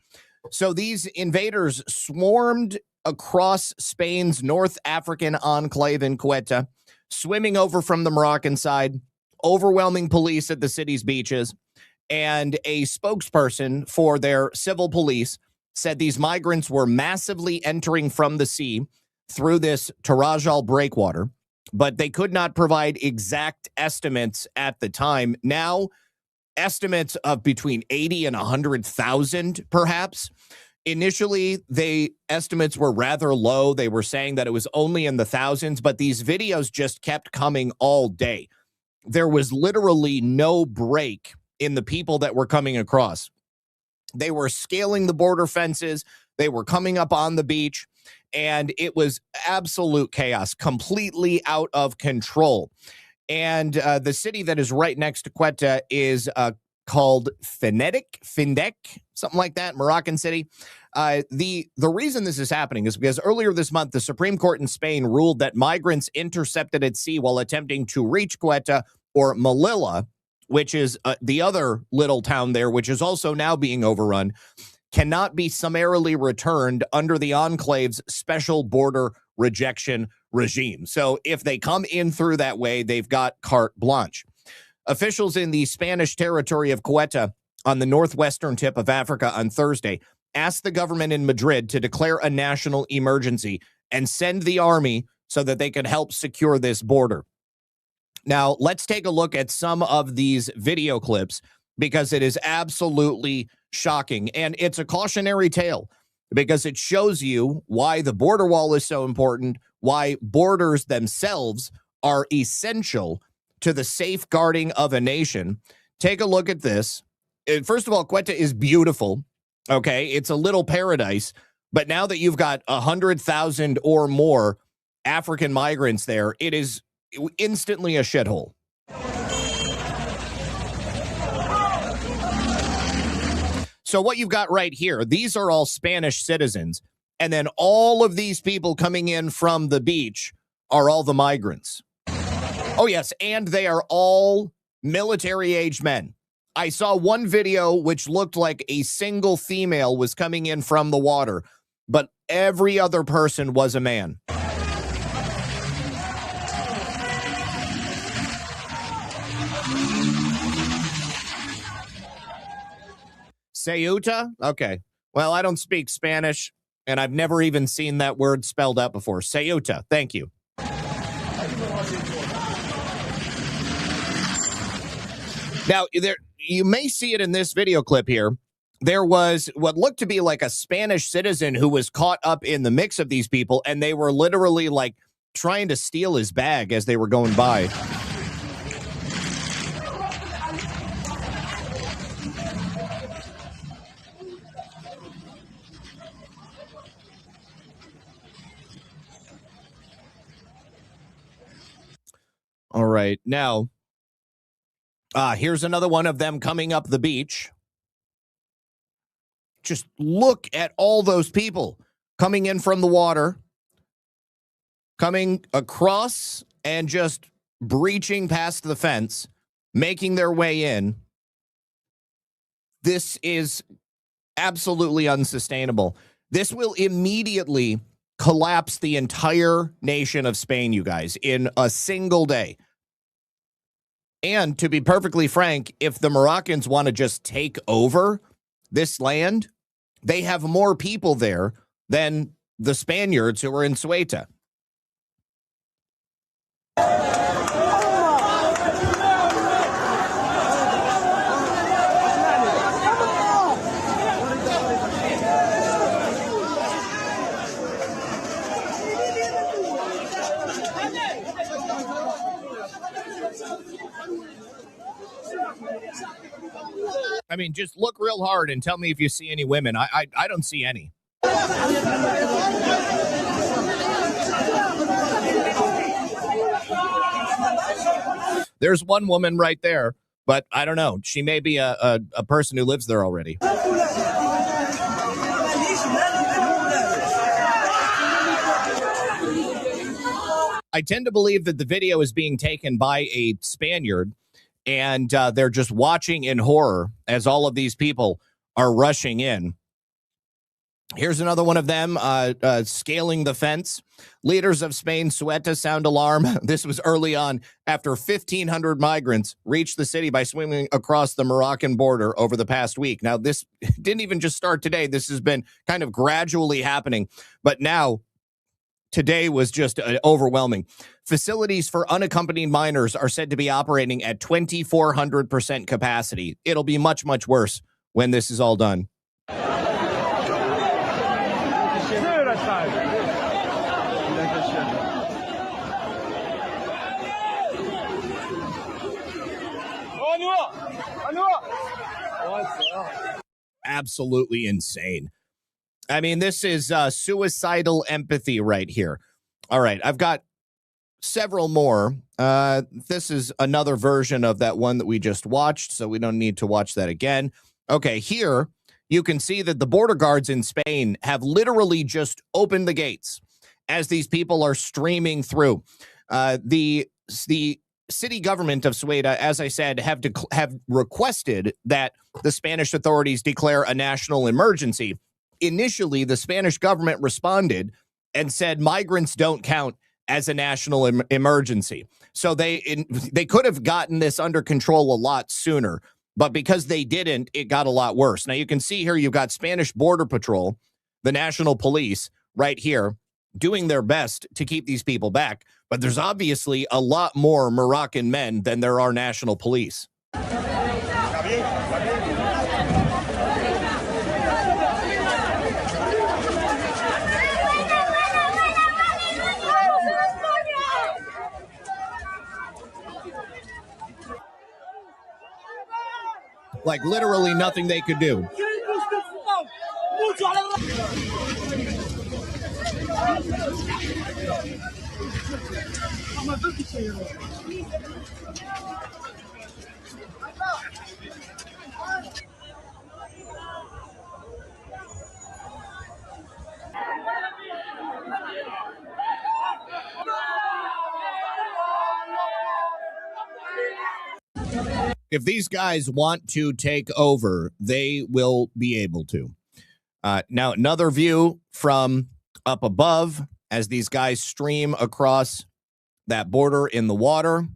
Speaker 1: So these invaders swarmed across Spain's North African enclave in Ceuta, swimming over from the Moroccan side, overwhelming police at the city's beaches. And a spokesperson for their civil police said these migrants were massively entering from the sea through this Tarajal breakwater, but they could not provide exact estimates at the time. Now, estimates of between 80 and 100,000, perhaps. Initially, estimates were rather low. They were saying that it was only in the thousands, but these videos just kept coming all day. There was literally no break in the people that were coming across. They were scaling the border fences. They were coming up on the beach, and it was absolute chaos, completely out of control. And the city that is right next to Ceuta is called Findec, something like that, Moroccan city. The reason this is happening is because earlier this month, the Supreme Court in Spain ruled that migrants intercepted at sea while attempting to reach Ceuta or Melilla, which is the other little town there, which is also now being overrun, cannot be summarily returned under the enclave's special border rejection regime. So if they come in through that way, they've got carte blanche. Officials in the Spanish territory of Ceuta on the northwestern tip of Africa on Thursday asked the government in Madrid to declare a national emergency and send the army so that they could help secure this border. Now, let's take a look at some of these video clips because it is absolutely shocking. And it's a cautionary tale because it shows you why the border wall is so important, why borders themselves are essential to the safeguarding of a nation. Take a look at this. First of all, Ceuta is beautiful. Okay, it's a little paradise. But now that you've got 100,000 or more African migrants there, it is instantly a shithole. So what you've got right here, these are all Spanish citizens. And then all of these people coming in from the beach are all the migrants. Oh, yes. And they are all military-age men. I saw one video which looked like a single female was coming in from the water, but every other person was a man. Ceuta? Okay. Well, I don't speak Spanish, and I've never even seen that word spelled out before. Ceuta. Thank you. Now, you may see it in this video clip here. There was what looked to be like a Spanish citizen who was caught up in the mix of these people, and they were literally like trying to steal his bag as they were going by. All right. Now, here's another one of them coming up the beach. Just look at all those people coming in from the water, coming across and just breaching past the fence, making their way in. This is absolutely unsustainable. This will immediately collapse the entire nation of Spain, you guys, in a single day. And to be perfectly frank, if the Moroccans want to just take over this land, they have more people there than the Spaniards who are in Ceuta. I mean, just look real hard and tell me if you see any women. I don't see any. There's one woman right there, but I don't know. She may be a person who lives there already. I tend to believe that the video is being taken by a Spaniard, and they're just watching in horror as all of these people are rushing in. Here's another one of them scaling the fence. Leaders of Spain, Ceuta sound alarm. This was early on after 1,500 migrants reached the city by swimming across the Moroccan border over the past week. Now, this didn't even just start today. This has been kind of gradually happening. But now, today was just overwhelming. Facilities for unaccompanied minors are said to be operating at 2,400% capacity. It'll be much, much worse when this is all done. Absolutely insane. I mean, this is suicidal empathy right here. All right, I've got several more. This is another version of that one that we just watched, so we don't need to watch that again. Okay, here you can see that the border guards in Spain have literally just opened the gates as these people are streaming through. The city government of Ceuta, as I said, have requested that the Spanish authorities declare a national emergency. Initially, the Spanish government responded and said migrants don't count as a national emergency. So they could have gotten this under control a lot sooner, but because they didn't, it got a lot worse. Now, you can see here you've got Spanish Border Patrol, the national police, right here, doing their best to keep these people back. But there's obviously a lot more Moroccan men than there are national police. Like literally nothing they could do. If these guys want to take over, they will be able to. Now, another view from up above as these guys stream across that border in the water.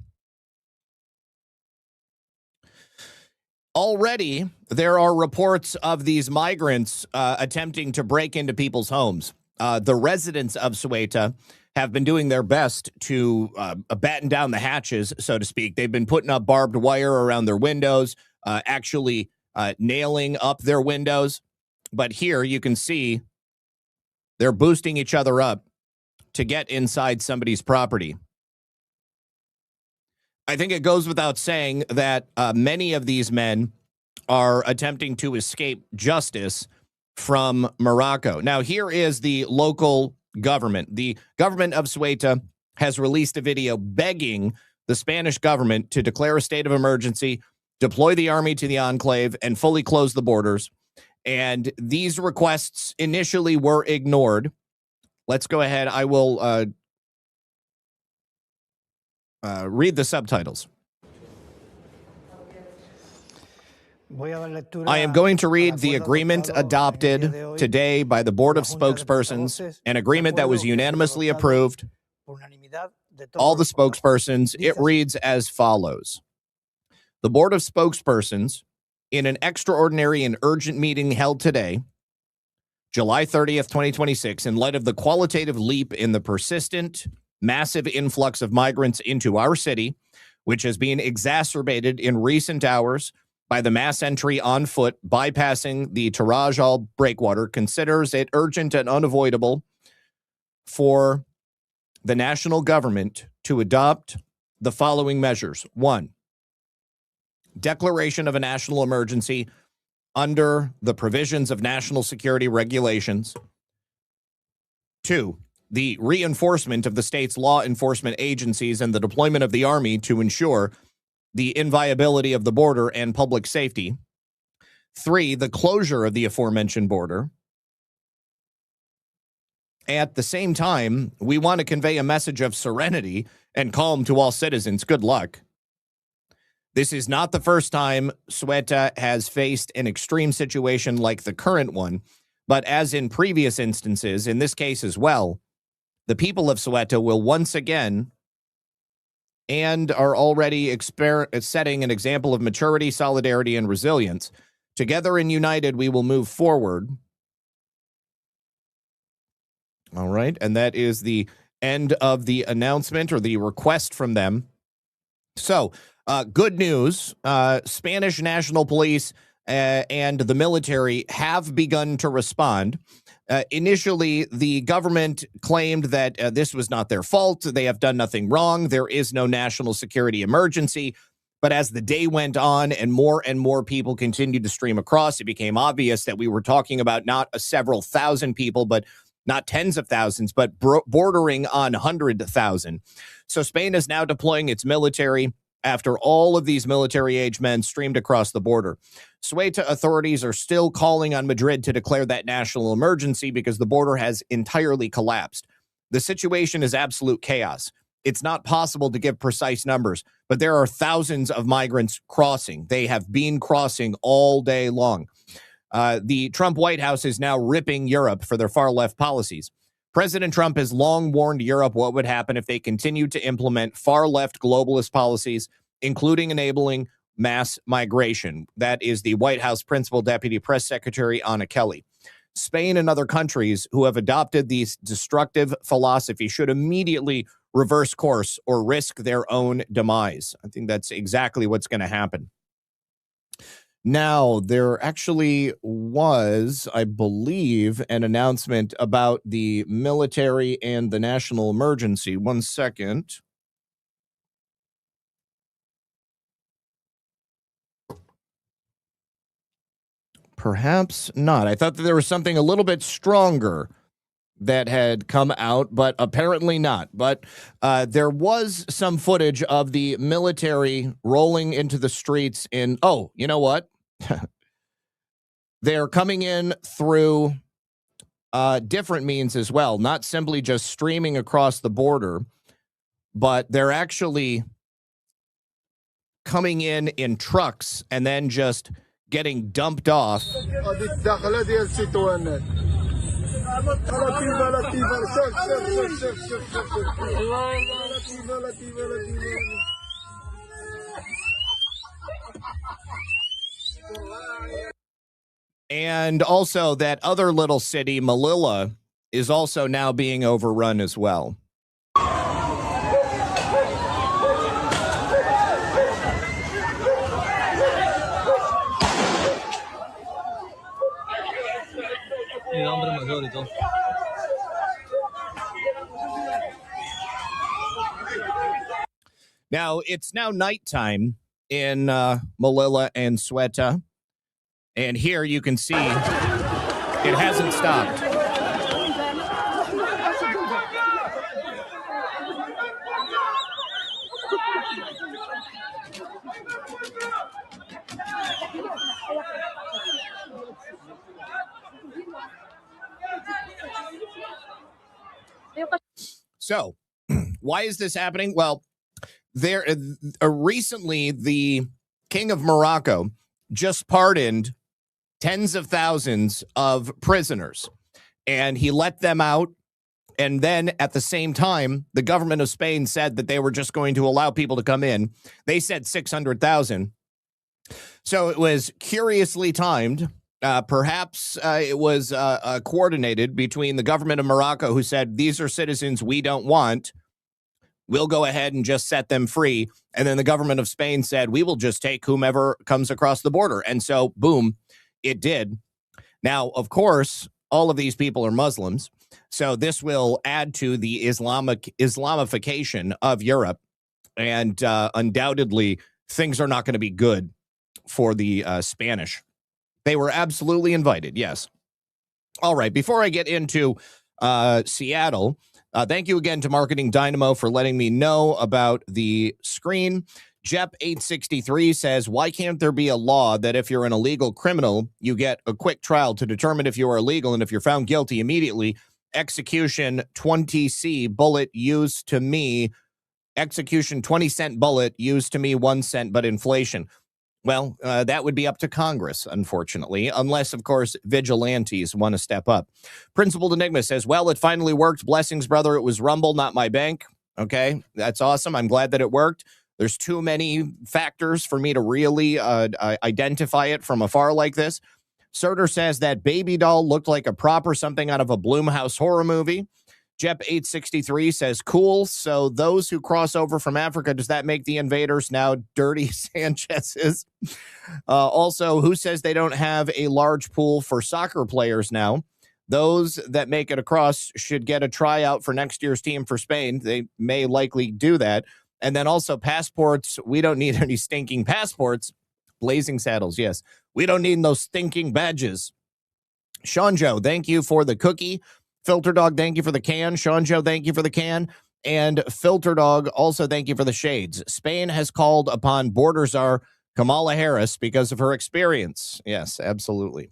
Speaker 1: Already, there are reports of these migrants attempting to break into people's homes. The residents of Ceuta have been doing their best to batten down the hatches, so to speak. They've been putting up barbed wire around their windows, actually nailing up their windows. But here you can see they're boosting each other up to get inside somebody's property. I think it goes without saying that many of these men are attempting to escape justice from Morocco. Now, here is the local government. The government of Ceuta has released a video begging the Spanish government to declare a state of emergency, deploy the army to the enclave, and fully close the borders. And these requests initially were ignored. Let's go ahead. I will read the subtitles. I am going to read the agreement adopted today by the Board of Spokespersons, an agreement that was unanimously approved. All the spokespersons, it reads as follows. The Board of Spokespersons, in an extraordinary and urgent meeting held today, July 30th, 2026, in light of the qualitative leap in the persistent, massive influx of migrants into our city, which has been exacerbated in recent hours by the mass entry on foot bypassing the Tarajal breakwater, considers it urgent and unavoidable for the national government to adopt the following measures. 1, declaration of a national emergency under the provisions of national security regulations. 2, the reinforcement of the state's law enforcement agencies and the deployment of the army to ensure the inviolability of the border and public safety. 3, the closure of the aforementioned border. At the same time, we want to convey a message of serenity and calm to all citizens. Good luck. This is not the first time Ceuta has faced an extreme situation like the current one, but as in previous instances, in this case as well, the people of Ceuta will once again and are already setting an example of maturity, solidarity, and resilience. Together and united, we will move forward. All right, and that is the end of the announcement or the request from them. So, good news, Spanish National Police and the military have begun to respond. Initially, the government claimed that this was not their fault. They have done nothing wrong. There is no national security emergency. But as the day went on and more people continued to stream across, it became obvious that we were talking about not several thousand people, but not tens of thousands, but bordering on 100,000. So Spain is now deploying its military after all of these military-age men streamed across the border. Ceuta authorities are still calling on Madrid to declare that national emergency because the border has entirely collapsed. The situation is absolute chaos. It's not possible to give precise numbers, but there are thousands of migrants crossing. They have been crossing all day long. The Trump White House is now ripping Europe for their far-left policies. President Trump has long warned Europe what would happen if they continued to implement far-left globalist policies, including enabling mass migration. That is the White House Principal Deputy Press Secretary Anna Kelly. Spain and other countries who have adopted these destructive philosophies should immediately reverse course or risk their own demise. I think that's exactly what's going to happen. Now, there actually was, I believe, an announcement about the military and the national emergency. One second. Perhaps not. I thought that there was something a little bit stronger that had come out, but apparently not. But there was some footage of the military rolling into the streets in, oh, you know what? They're coming in through different means as well, not simply just streaming across the border, but they're actually coming in trucks and then just getting dumped off. And also that other little city, Melilla, is also now being overrun as well. Now, it's now nighttime in Melilla and Ceuta. And here you can see it hasn't stopped. So, why is this happening? Well, recently the King of Morocco just pardoned tens of thousands of prisoners, and he let them out. And then at the same time, the government of Spain said that they were just going to allow people to come in. They said 600,000. So it was curiously timed. Perhaps it was coordinated between the government of Morocco, who said, these are citizens we don't want. We'll go ahead and just set them free. And then the government of Spain said, we will just take whomever comes across the border. And so, boom, it did. Now, of course, all of these people are Muslims. So this will add to the Islamification of Europe. And undoubtedly, things are not going to be good for the Spanish. They were absolutely invited, yes. All right, before I get into Seattle, thank you again to Marketing Dynamo for letting me know about the screen. JEP863 says, why can't there be a law that if you're an illegal criminal, you get a quick trial to determine if you are illegal, and if you're found guilty, immediately execution 20C bullet used to me, execution 20-cent bullet used to me 1 cent, but inflation. Well, that would be up to Congress, unfortunately, unless, of course, vigilantes want to step up. Principled Enigma says, well, it finally worked. Blessings, brother. It was Rumble, not my bank. Okay, that's awesome. I'm glad that it worked. There's too many factors for me to really identify it from afar like this. Surter says that baby doll looked like a prop or something out of a Blumhouse horror movie. Jep863 says, cool. So those who cross over from Africa, does that make the invaders now dirty Sanchez's? Also, who says they don't have a large pool for soccer players now? Those that make it across should get a tryout for next year's team for Spain. They may likely do that. And then also passports. We don't need any stinking passports. Blazing Saddles, yes. We don't need those stinking badges. Sean Joe, thank you for the cookie. Filter Dog, thank you for the can. Sean Joe, thank you for the can. And Filter Dog, also thank you for the shades. Spain has called upon border czar Kamala Harris because of her experience. Yes, absolutely.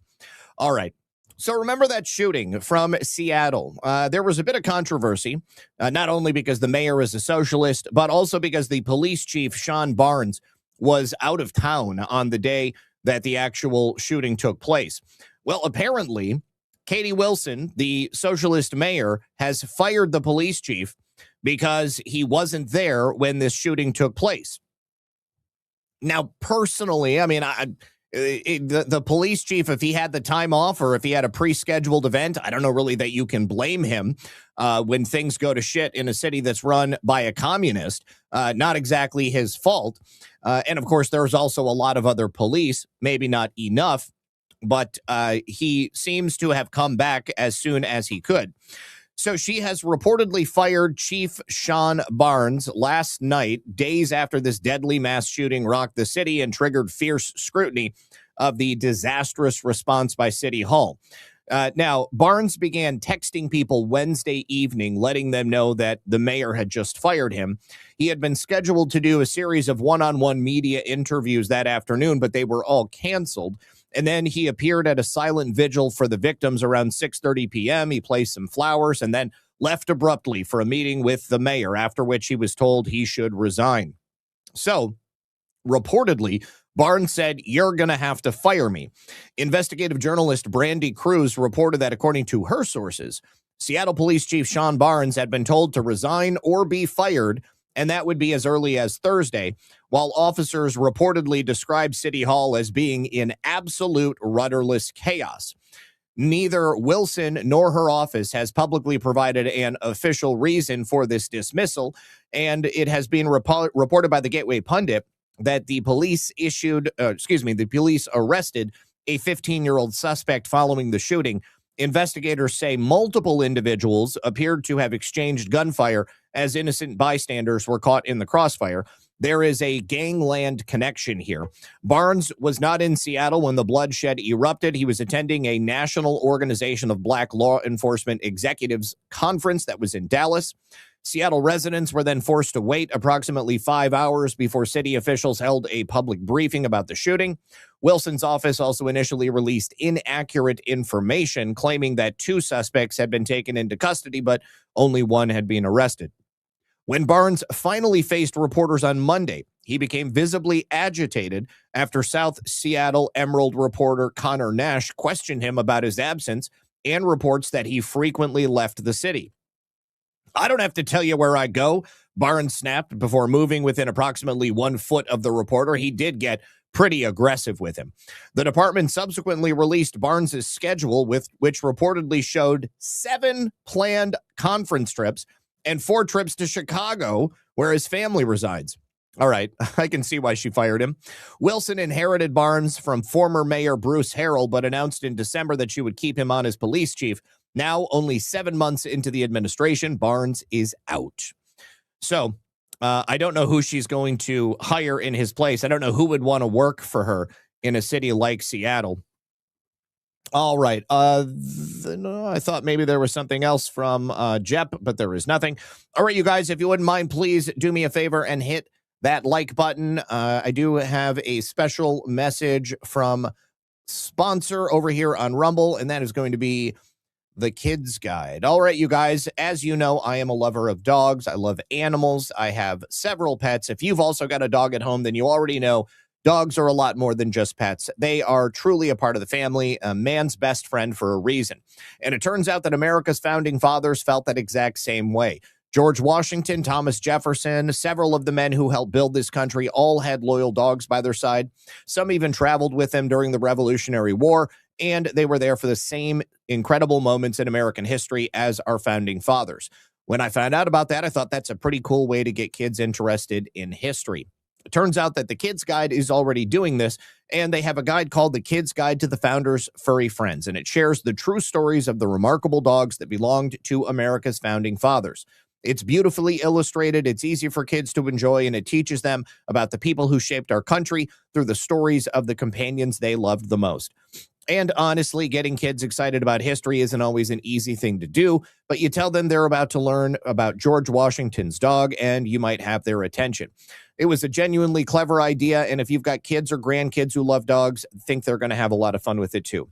Speaker 1: All right. So remember that shooting from Seattle. There was a bit of controversy, not only because the mayor is a socialist, but also because the police chief, Sean Barnes, was out of town on the day that the actual shooting took place. Well, apparently, Katie Wilson, the socialist mayor, has fired the police chief because he wasn't there when this shooting took place. Now, personally, I mean, the police chief, if he had the time off or if he had a pre-scheduled event, I don't know really that you can blame him when things go to shit in a city that's run by a communist. Not exactly his fault. And of course, there's also a lot of other police, maybe not enough, but he seems to have come back as soon as he could. So she has reportedly fired Chief Sean Barnes last night, days after this deadly mass shooting rocked the city and triggered fierce scrutiny of the disastrous response by City Hall. Now, Barnes began texting people Wednesday evening, letting them know that the mayor had just fired him. He had been scheduled to do a series of one-on-one media interviews that afternoon, but they were all canceled. And then he appeared at a silent vigil for the victims around 6:30 p.m. He placed some flowers and then left abruptly for a meeting with the mayor, after which he was told he should resign. So, reportedly, Barnes said, you're going to have to fire me. Investigative journalist Brandy Cruz reported that, according to her sources, Seattle Police Chief Sean Barnes had been told to resign or be fired, and that would be as early as Thursday, while officers reportedly described City Hall as being in absolute rudderless chaos. Neither Wilson nor her office has publicly provided an official reason for this dismissal, and it has been reported by the Gateway Pundit that the police arrested a 15-year-old suspect following the shooting. Investigators say multiple individuals appeared to have exchanged gunfire as innocent bystanders were caught in the crossfire. There is a gangland connection here. Barnes was not in Seattle when the bloodshed erupted. He was attending a National Organization of Black Law Enforcement Executives conference that was in Dallas. Seattle residents were then forced to wait approximately 5 hours before city officials held a public briefing about the shooting. Wilson's office also initially released inaccurate information, claiming that 2 suspects had been taken into custody, but only 1 had been arrested. When Barnes finally faced reporters on Monday, he became visibly agitated after South Seattle Emerald reporter Connor Nash questioned him about his absence and reports that he frequently left the city. I don't have to tell you where I go, Barnes snapped before moving within approximately 1 foot of the reporter. He did get pretty aggressive with him. The department subsequently released Barnes's schedule, which reportedly showed 7 planned conference trips and 4 trips to Chicago, where his family resides. All right, I can see why she fired him. Wilson inherited Barnes from former Mayor Bruce Harrell, but announced in December that she would keep him on as police chief. Now, only 7 months into the administration, Barnes is out. So, I don't know who she's going to hire in his place. I don't know who would want to work for her in a city like Seattle. All right. No, I thought maybe there was something else from Jep, but there is nothing. All right, you guys, if you wouldn't mind, please do me a favor and hit that like button. I do have a special message from sponsor over here on Rumble, and that is going to be the Kids Guide. All right, you guys, as you know, I am a lover of dogs. I love animals. I have several pets. If you've also got a dog at home, then you already know dogs are a lot more than just pets. They are truly a part of the family, a man's best friend for a reason. And it turns out that America's founding fathers felt that exact same way. George Washington, Thomas Jefferson, several of the men who helped build this country all had loyal dogs by their side. Some even traveled with them during the Revolutionary War, and they were there for the same incredible moments in American history as our founding fathers. When I found out about that, I thought that's a pretty cool way to get kids interested in history. It turns out that the Kids Guide is already doing this, and they have a guide called The Kids Guide to the Founders' Furry Friends, and it shares the true stories of the remarkable dogs that belonged to America's founding fathers. It's beautifully illustrated, it's easy for kids to enjoy, and it teaches them about the people who shaped our country through the stories of the companions they loved the most. And honestly, getting kids excited about history isn't always an easy thing to do, but you tell them they're about to learn about George Washington's dog, and you might have their attention. It was a genuinely clever idea, and if you've got kids or grandkids who love dogs, I think they're going to have a lot of fun with it too.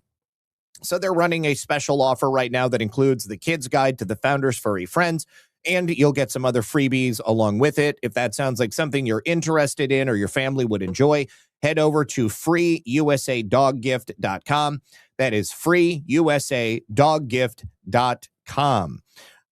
Speaker 1: So they're running a special offer right now that includes the Kids Guide to the Founders' Furry Friends, and you'll get some other freebies along with it. If that sounds like something you're interested in or your family would enjoy, head over to freeusadoggift.com. That is freeusadoggift.com.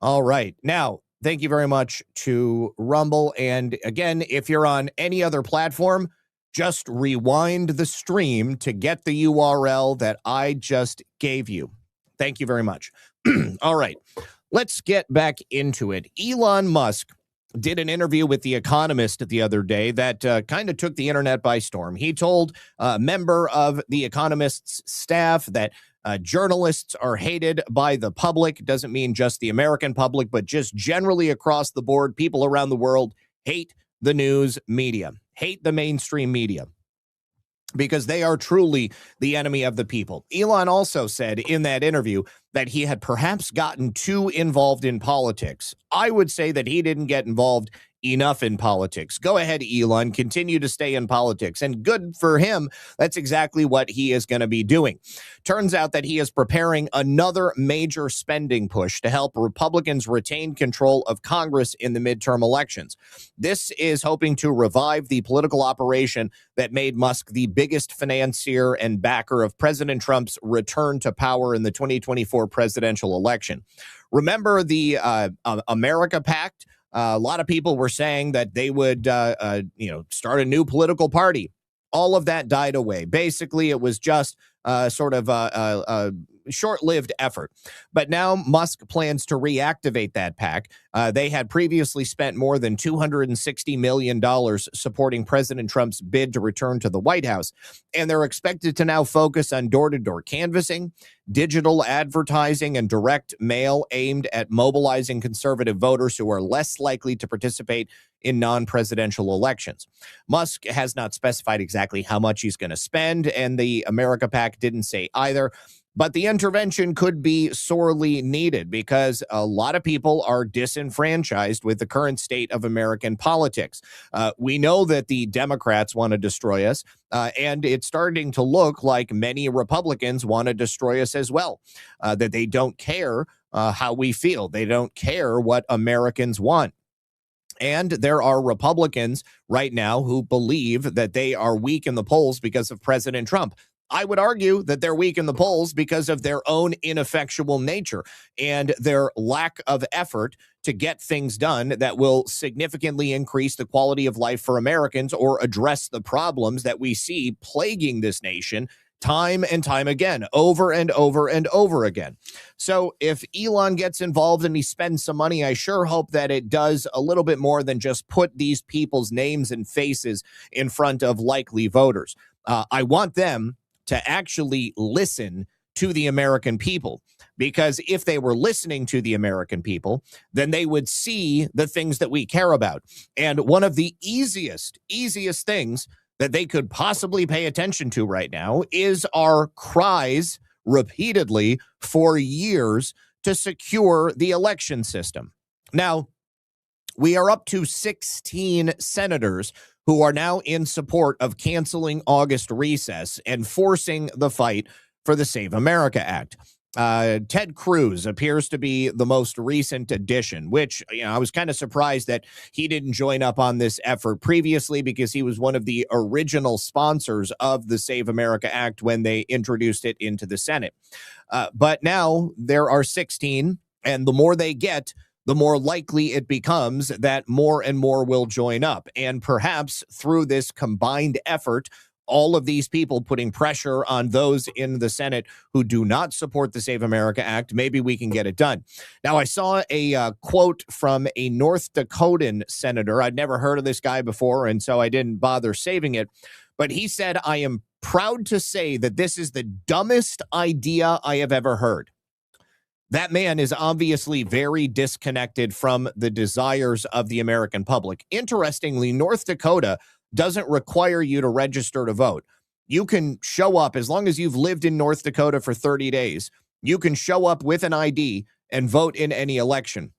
Speaker 1: All right. Now, thank you very much to Rumble. And again, if you're on any other platform, just rewind the stream to get the URL that I just gave you. Thank you very much. All right. Let's get back into it. Elon Musk did an interview with The Economist the other day that kind of took the internet by storm. He told a member of The Economist's staff that journalists are hated by the public. Doesn't mean just the American public, but just generally across the board. People around the world hate the news media, hate the mainstream media, because they are truly the enemy of the people. Elon also said in that interview that he had perhaps gotten too involved in politics. I would say that he didn't get involved enough in politics. Go ahead, Elon, continue to stay in politics. And good for him. That's exactly what he is going to be doing. Turns out that he is preparing another major spending push to help Republicans retain control of Congress in the midterm elections. This is hoping to revive the political operation that made Musk the biggest financier and backer of President Trump's return to power in the 2024 presidential election. Remember the America Pact? A lot of people were saying that they would, start a new political party. All of that died away. Basically, it was just sort of a short-lived effort. But now Musk plans to reactivate that pact. They had previously spent more than $260 million supporting President Trump's bid to return to the White House. And they're expected to now focus on door-to-door canvassing, digital advertising, and direct mail aimed at mobilizing conservative voters who are less likely to participate in non-presidential elections. Musk has not specified exactly how much he's going to spend, and the America PAC didn't say either. But the intervention could be sorely needed because a lot of people are disenfranchised with the current state of American politics. We know that the Democrats want to destroy us, and it's starting to look like many Republicans want to destroy us as well, that they don't care how we feel. They don't care what Americans want. And there are Republicans right now who believe that they are weak in the polls because of President Trump. I would argue that they're weak in the polls because of their own ineffectual nature and their lack of effort to get things done that will significantly increase the quality of life for Americans or address the problems that we see plaguing this nation time and time again, over and over and over again. So if Elon gets involved and he spends some money, I sure hope that it does a little bit more than just put these people's names and faces in front of likely voters. I want them to actually listen to the American people, because if they were listening to the American people, then they would see the things that we care about. And one of the easiest things that they could possibly pay attention to right now is our cries repeatedly for years to secure the election system. Now, we are up to 16 senators who are now in support of canceling August recess and forcing the fight for the Save America Act. Ted Cruz appears to be the most recent addition, which, I was kind of surprised that he didn't join up on this effort previously, because he was one of the original sponsors of the Save America Act when they introduced it into the Senate. But now there are 16, and the more they get, the more likely it becomes that more and more will join up. And perhaps through this combined effort, all of these people putting pressure on those in the Senate who do not support the Save America Act, maybe we can get it done. Now, I saw a quote from a North Dakotan senator. I'd never heard of this guy before, and so I didn't bother saving it. But he said, "I am proud to say that this is the dumbest idea I have ever heard." That man is obviously very disconnected from the desires of the American public. Interestingly, North Dakota doesn't require you to register to vote. You can show up as long as you've lived in North Dakota for 30 days. You can show up with an ID and vote in any election.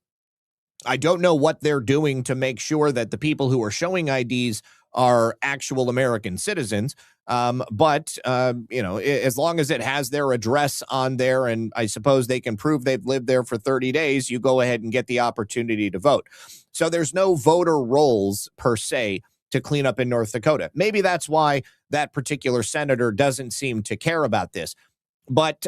Speaker 1: I don't know what they're doing to make sure that the people who are showing IDs are actual American citizens. But as long as it has their address on there, and I suppose they can prove they've lived there for 30 days, you go ahead and get the opportunity to vote. So there's no voter rolls per se to clean up in North Dakota. Maybe that's why that particular senator doesn't seem to care about this. But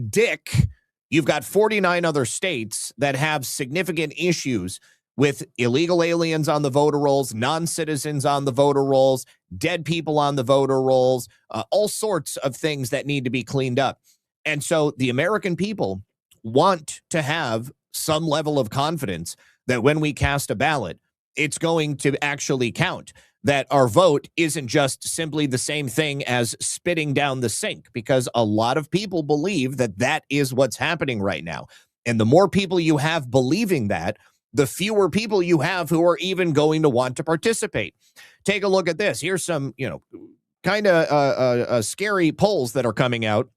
Speaker 1: Dick, you've got 49 other states that have significant issues with illegal aliens on the voter rolls, non-citizens on the voter rolls, dead people on the voter rolls, all sorts of things that need to be cleaned up. And so the American people want to have some level of confidence that when we cast a ballot, it's going to actually count, that our vote isn't just simply the same thing as spitting down the sink, because a lot of people believe that that is what's happening right now. And the more people you have believing that, the fewer people you have who are even going to want to participate. Take a look at this. Here's some, kind of scary polls that are coming out.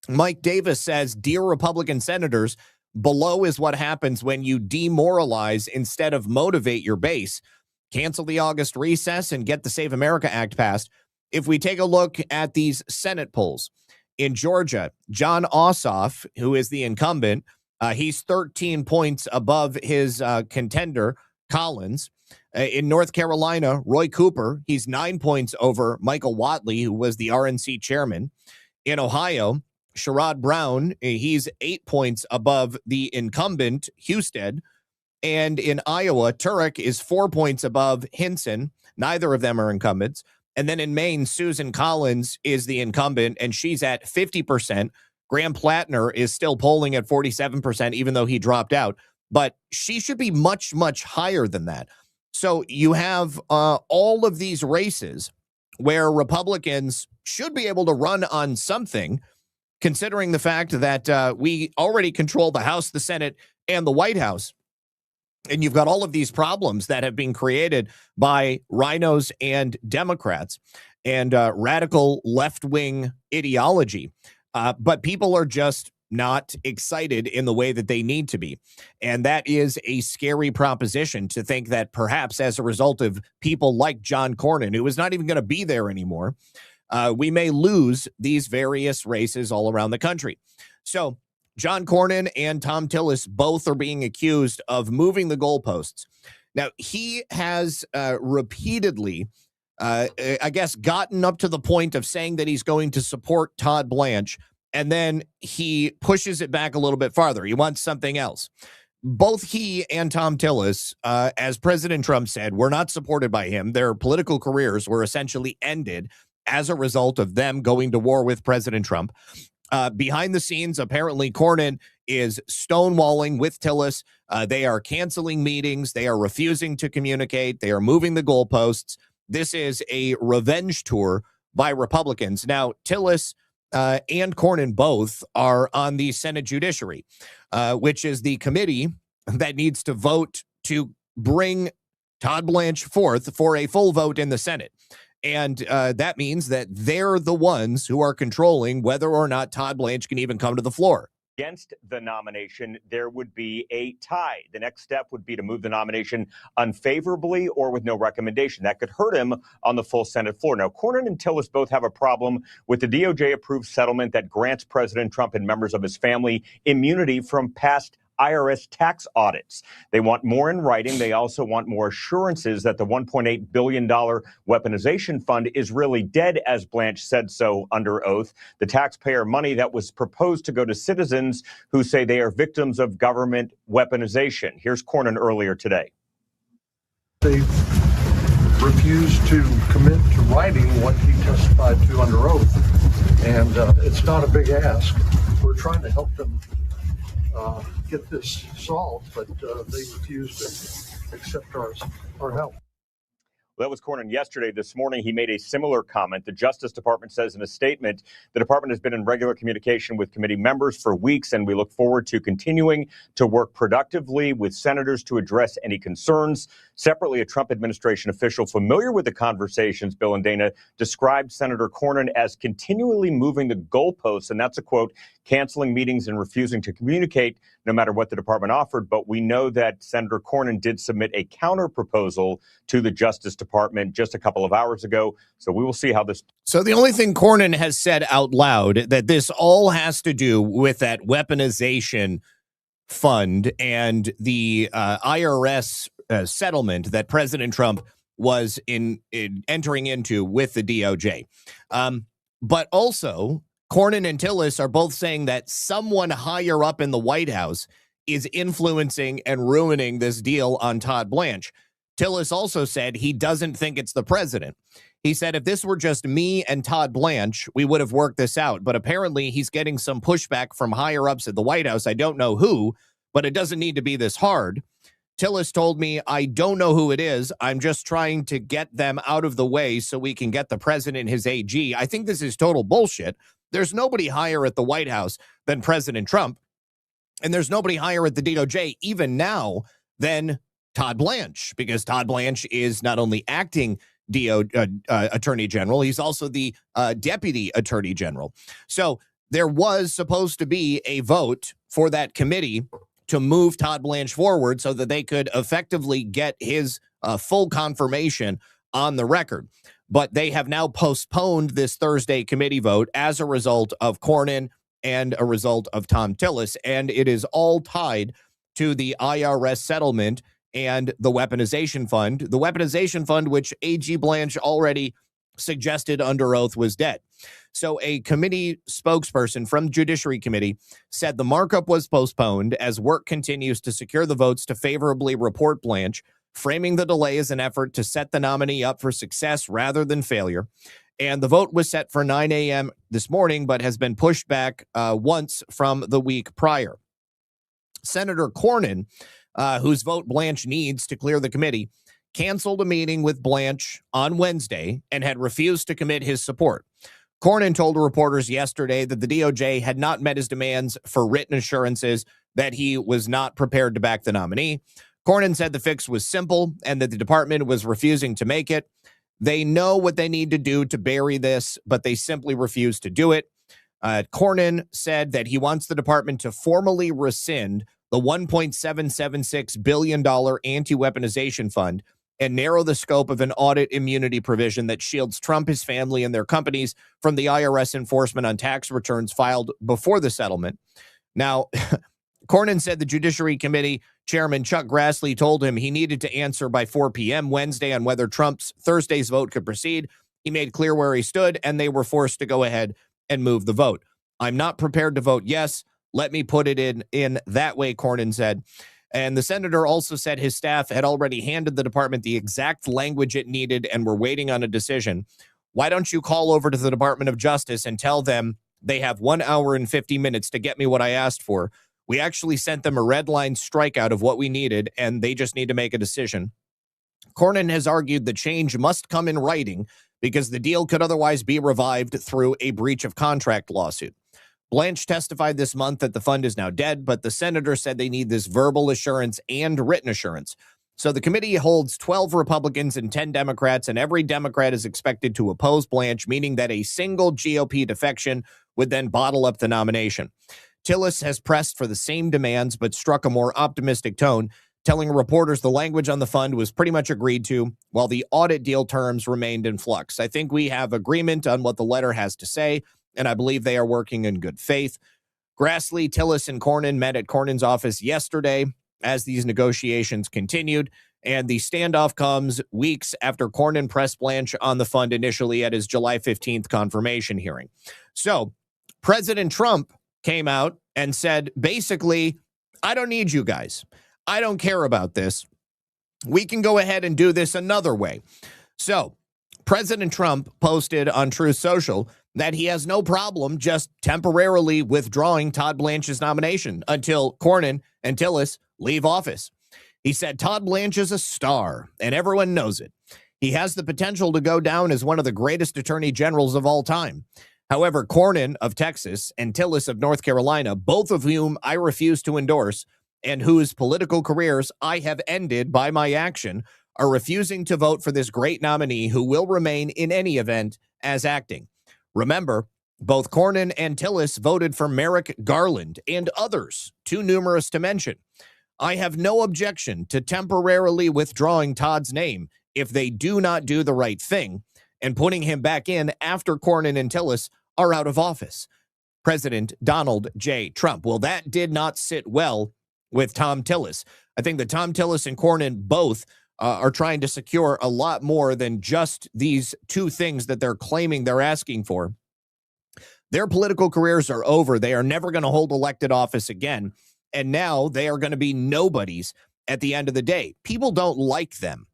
Speaker 1: Mike Davis says, "Dear Republican senators, below is what happens when you demoralize instead of motivate your base. Cancel the August recess and get the Save America Act passed." If we take a look at these Senate polls, in Georgia, John Ossoff, who is the incumbent, he's 13 points above his contender, Collins. In North Carolina, Roy Cooper, he's 9 points over Michael Whatley, who was the RNC chairman. In Ohio, Sherrod Brown, he's 8 points above the incumbent, Husted. And in Iowa, Turek is 4 points above Hinson. Neither of them are incumbents. And then in Maine, Susan Collins is the incumbent, and she's at 50%. Graham Plattner is still polling at 47%, even though he dropped out. But she should be much, much higher than that. So you have all of these races where Republicans should be able to run on something, considering the fact that we already control the House, the Senate, and the White House. And you've got all of these problems that have been created by rhinos and Democrats and radical left-wing ideology. But people are just not excited in the way that they need to be. And that is a scary proposition, to think that perhaps as a result of people like John Cornyn, who is not even going to be there anymore, we may lose these various races all around the country. So John Cornyn and Tom Tillis both are being accused of moving the goalposts. Now, he has repeatedly, I guess, gotten up to the point of saying that he's going to support Todd Blanche, and then he pushes it back a little bit farther. He wants something else. Both he and Tom Tillis, as President Trump said, were not supported by him. Their political careers were essentially ended as a result of them going to war with President Trump. Behind the scenes, apparently, Cornyn is stonewalling with Tillis. They are canceling meetings. They are refusing to communicate. They are moving the goalposts. This is a revenge tour by Republicans. Now, Tillis and Cornyn both are on the Senate Judiciary, which is the committee that needs to vote to bring Todd Blanche forth for a full vote in the Senate. And that means that they're the ones who are controlling whether or not Todd Blanche can even come to the floor.
Speaker 4: Against the nomination, there would be a tie. The next step would be to move the nomination unfavorably or with no recommendation. That could hurt him on the full Senate floor. Now, Cornyn and Tillis both have a problem with the DOJ-approved settlement that grants President Trump and members of his family immunity from past IRS tax audits. They want more in writing. They also want more assurances that the $1.8 billion weaponization fund is really dead, as Blanche said so under oath. The taxpayer money that was proposed to go to citizens who say they are victims of government weaponization. Here's Cornyn earlier today.
Speaker 5: They refused to commit to writing what he testified to under oath. And it's not a big ask. We're trying to help them get this solved, but they refused to accept our help.
Speaker 4: That was Cornyn yesterday. This morning, he made a similar comment. The Justice Department says in a statement, the department has been in regular communication with committee members for weeks, and we look forward to continuing to work productively with senators to address any concerns. Separately, a Trump administration official familiar with the conversations, Bill and Dana, described Senator Cornyn as continually moving the goalposts, and that's a quote, canceling meetings and refusing to communicate no matter what the department offered. But we know that Senator Cornyn did submit a counter proposal to the Justice Department just a couple of hours ago. So we will see how this.
Speaker 1: So the only thing Cornyn has said out loud that this all has to do with that weaponization fund and the IRS settlement that President Trump was entering into with the DOJ. But also, Cornyn and Tillis are both saying that someone higher up in the White House is influencing and ruining this deal on Todd Blanche. Tillis also said he doesn't think it's the president. He said, if this were just me and Todd Blanche, we would have worked this out. But apparently he's getting some pushback from higher ups at the White House. I don't know who, but it doesn't need to be this hard. Tillis told me, I don't know who it is. I'm just trying to get them out of the way so we can get the president his AG. I think this is total bullshit. There's nobody higher at the White House than President Trump. And there's nobody higher at the DOJ, even now, than Todd Blanche, because Todd Blanche is not only acting Attorney General, he's also the Deputy Attorney General. So there was supposed to be a vote for that committee to move Todd Blanche forward so that they could effectively get his full confirmation on the record. But they have now postponed this Thursday committee vote as a result of Cornyn and a result of Tom Tillis. And it is all tied to the IRS settlement and the weaponization fund. The weaponization fund, which AG Blanche already suggested under oath was dead. So a committee spokesperson from the Judiciary Committee said the markup was postponed as work continues to secure the votes to favorably report Blanche, framing the delay as an effort to set the nominee up for success rather than failure. And the vote was set for 9 a.m. this morning, but has been pushed back once from the week prior. Senator Cornyn, whose vote Blanche needs to clear the committee, canceled a meeting with Blanche on Wednesday and had refused to commit his support. Cornyn told reporters yesterday that the DOJ had not met his demands for written assurances that he was not prepared to back the nominee. Cornyn said the fix was simple and that the department was refusing to make it. They know what they need to do to bury this, but they simply refuse to do it. Cornyn said that he wants the department to formally rescind the $1.776 billion anti-weaponization fund and narrow the scope of an audit immunity provision that shields Trump, his family, and their companies from the IRS enforcement on tax returns filed before the settlement. Now, Cornyn said the Judiciary Committee Chairman Chuck Grassley told him he needed to answer by 4 p.m. Wednesday on whether Trump's Thursday's vote could proceed. He made clear where he stood, and they were forced to go ahead and move the vote. I'm not prepared to vote yes. Let me put it in that way, Cornyn said. And the senator also said his staff had already handed the department the exact language it needed and were waiting on a decision. Why don't you call over to the Department of Justice and tell them they have 1 hour and 50 minutes to get me what I asked for? We actually sent them a red line strikeout of what we needed, and they just need to make a decision. Cornyn has argued the change must come in writing because the deal could otherwise be revived through a breach of contract lawsuit. Blanche testified this month that the fund is now dead, but the senator said they need this verbal assurance and written assurance. So the committee holds 12 Republicans and 10 Democrats, and every Democrat is expected to oppose Blanche, meaning that a single GOP defection would then bottle up the nomination. Tillis has pressed for the same demands, but struck a more optimistic tone, telling reporters the language on the fund was pretty much agreed to, while the audit deal terms remained in flux. I think we have agreement on what the letter has to say, and I believe they are working in good faith. Grassley, Tillis, and Cornyn met at Cornyn's office yesterday as these negotiations continued, and the standoff comes weeks after Cornyn pressed Blanche on the fund initially at his July 15th confirmation hearing. So President Trump came out and said, basically, I don't need you guys. I don't care about this. We can go ahead and do this another way. So President Trump posted on Truth Social that he has no problem just temporarily withdrawing Todd Blanche's nomination until Cornyn and Tillis leave office. He said, Todd Blanche is a star, and everyone knows it. He has the potential to go down as one of the greatest attorney generals of all time. However, Cornyn of Texas and Tillis of North Carolina, both of whom I refuse to endorse, and whose political careers I have ended by my action, are refusing to vote for this great nominee who will remain in any event as acting. Remember, both Cornyn and Tillis voted for Merrick Garland and others, too numerous to mention. I have no objection to temporarily withdrawing Todd's name if they do not do the right thing and putting him back in after Cornyn and Tillis are out of office. President Donald J. Trump. Well, that did not sit well with Tom Tillis. I think that Tom Tillis and Cornyn both are trying to secure a lot more than just these two things that they're claiming they're asking for. Their political careers are over. They are never going to hold elected office again. And now they are going to be nobodies at the end of the day. People don't like them.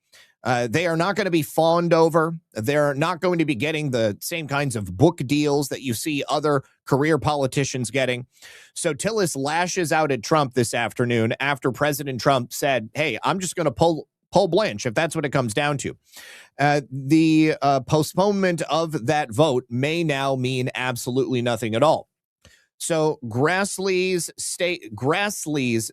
Speaker 1: They are not going to be fawned over. They're not going to be getting the same kinds of book deals that you see other career politicians getting. So Tillis lashes out at Trump this afternoon after President Trump said, hey, I'm just going to pull Blanche if that's what it comes down to. The postponement of that vote may now mean absolutely nothing at all. So Grassley's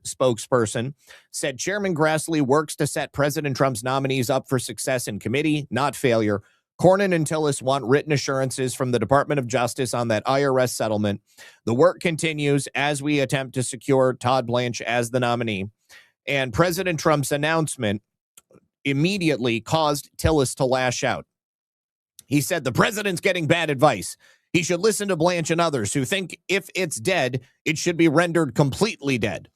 Speaker 1: spokesperson said Chairman Grassley works to set President Trump's nominees up for success in committee, not failure. Cornyn and Tillis want written assurances from the Department of Justice on that IRS settlement. The work continues as we attempt to secure Todd Blanche as the nominee. And President Trump's announcement immediately caused Tillis to lash out. He said, the president's getting bad advice. He should listen to Blanche and others who think if it's dead, it should be rendered completely dead.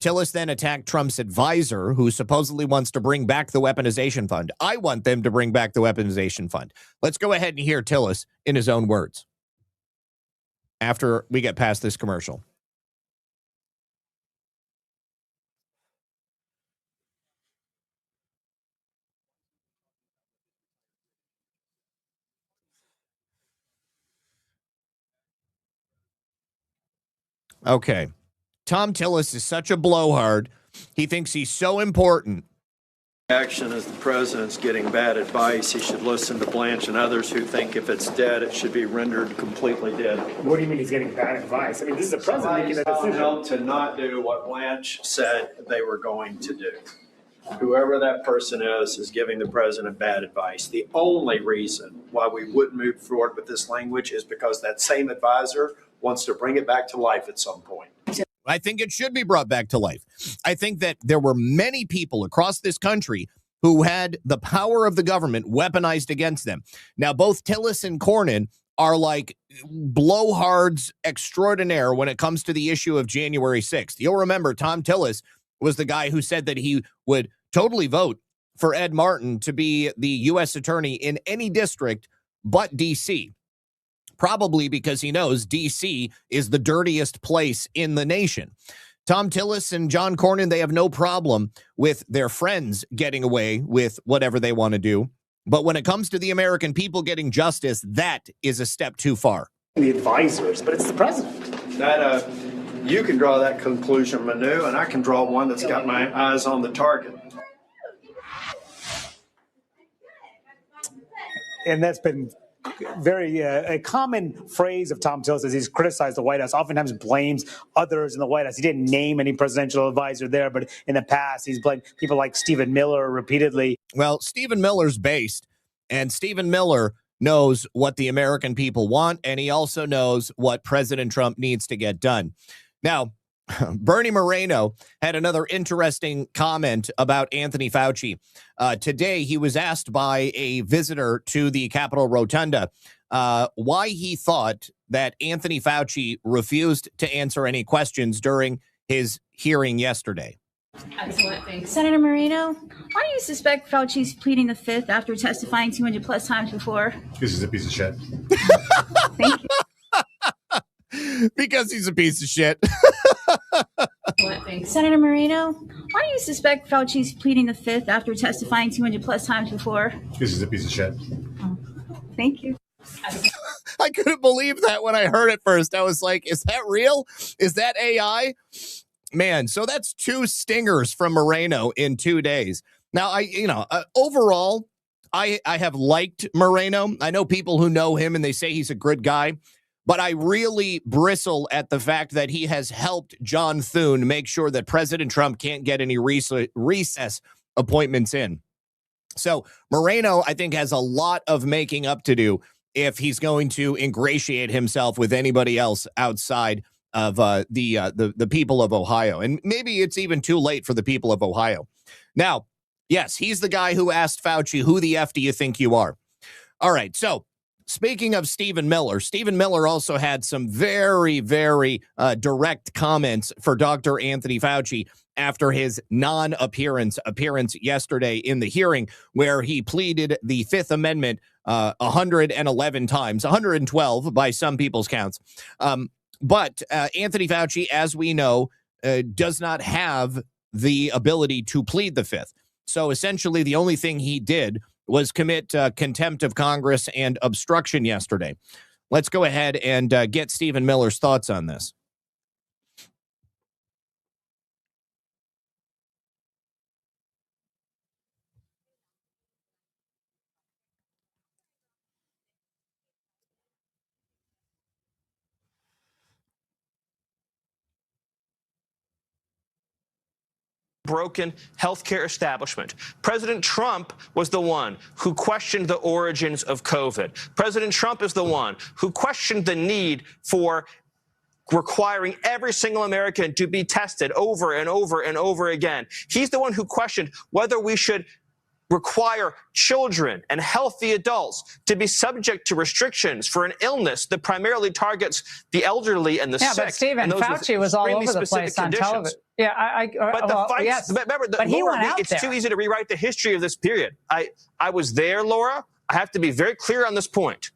Speaker 1: Tillis then attacked Trump's advisor, who supposedly wants to bring back the weaponization fund. I want them to bring back the weaponization fund. Let's go ahead and hear Tillis in his own words after we get past this commercial. Okay. Tom Tillis is such a blowhard. He thinks he's so important.
Speaker 6: Action as the president's getting bad advice. He should listen to Blanche and others who think if it's dead, it should be rendered completely dead.
Speaker 7: What do you mean he's getting bad advice? I mean, this is the president making a decision.
Speaker 6: Help to not do what Blanche said they were going to do. Whoever that person is giving the president bad advice. The only reason why we wouldn't move forward with this language is because that same advisor wants to bring it back to life at some point.
Speaker 1: I think it should be brought back to life. I think that there were many people across this country who had the power of the government weaponized against them. Now, both Tillis and Cornyn are like blowhards extraordinaire when it comes to the issue of January 6th. You'll remember Tom Tillis was the guy who said that he would totally vote for Ed Martin to be the U.S. attorney in any district but D.C., probably because he knows D.C. is the dirtiest place in the nation. Tom Tillis and John Cornyn, they have no problem with their friends getting away with whatever they want to do. But when it comes to the American people getting justice, that is a step too far.
Speaker 7: The advisors, but it's the president.
Speaker 6: That you can draw that conclusion, Manu, and I can draw one that's got my eyes on the target.
Speaker 7: And that's been very a common phrase of Tom Tillis as he's criticized the White House, oftentimes blames others in the White House. He didn't name any presidential advisor there, but in the past, he's blamed people like Stephen Miller repeatedly.
Speaker 1: Well, Stephen Miller's based, and Stephen Miller knows what the American people want, and he also knows what President Trump needs to get done. Now, Bernie Moreno had another interesting comment about Anthony Fauci. Today, he was asked by a visitor to the Capitol Rotunda why he thought that Anthony Fauci refused to answer any questions during his hearing yesterday.
Speaker 8: Excellent, thanks. Senator Moreno, why do you suspect Fauci's pleading the fifth after testifying 200 plus times before?
Speaker 9: Because he's a piece of shit.
Speaker 8: Thank you.
Speaker 1: Because he's a piece of shit.
Speaker 8: Excellent, thanks. Senator Moreno, why do you suspect Fauci's pleading the fifth after testifying 200 plus times before?
Speaker 9: Because he's a piece of shit.
Speaker 8: Thank you.
Speaker 1: I couldn't believe that when I heard it first. I was like, is that real? Is that AI? Man, so that's 2 stingers from Moreno in 2 days. Now, overall, I have liked Moreno. I know people who know him and they say he's a good guy, but I really bristle at the fact that he has helped John Thune make sure that President Trump can't get any recess appointments in. So Moreno, I think, has a lot of making up to do if he's going to ingratiate himself with anybody else outside of the people of Ohio. And maybe it's even too late for the people of Ohio. Now, yes, he's the guy who asked Fauci, who the F do you think you are? All right, so speaking of Stephen Miller also had some very, very direct comments for Dr. Anthony Fauci after his appearance yesterday in the hearing, where he pleaded the Fifth Amendment 111 times, 112 by some people's counts. But Anthony Fauci, as we know, does not have the ability to plead the Fifth. So essentially, the only thing he did was commit contempt of Congress and obstruction yesterday. Let's go ahead and get Stephen Miller's thoughts on this.
Speaker 10: Broken healthcare establishment. President Trump was the one who questioned the origins of COVID. President Trump is the one who questioned the need for requiring every single American to be tested over and over and over again. He's the one who questioned whether we should require children and healthy adults to be subject to restrictions for an illness that primarily targets the elderly and the sick.
Speaker 11: Yeah, but Stephen, Fauci was all over the place on television. Yeah,
Speaker 10: but the fights, yes. Remember,
Speaker 11: but he
Speaker 10: Laura,
Speaker 11: went out
Speaker 10: it's
Speaker 11: there.
Speaker 10: too easy to rewrite the history of this period. I was there, Laura. I have to be very clear on this point.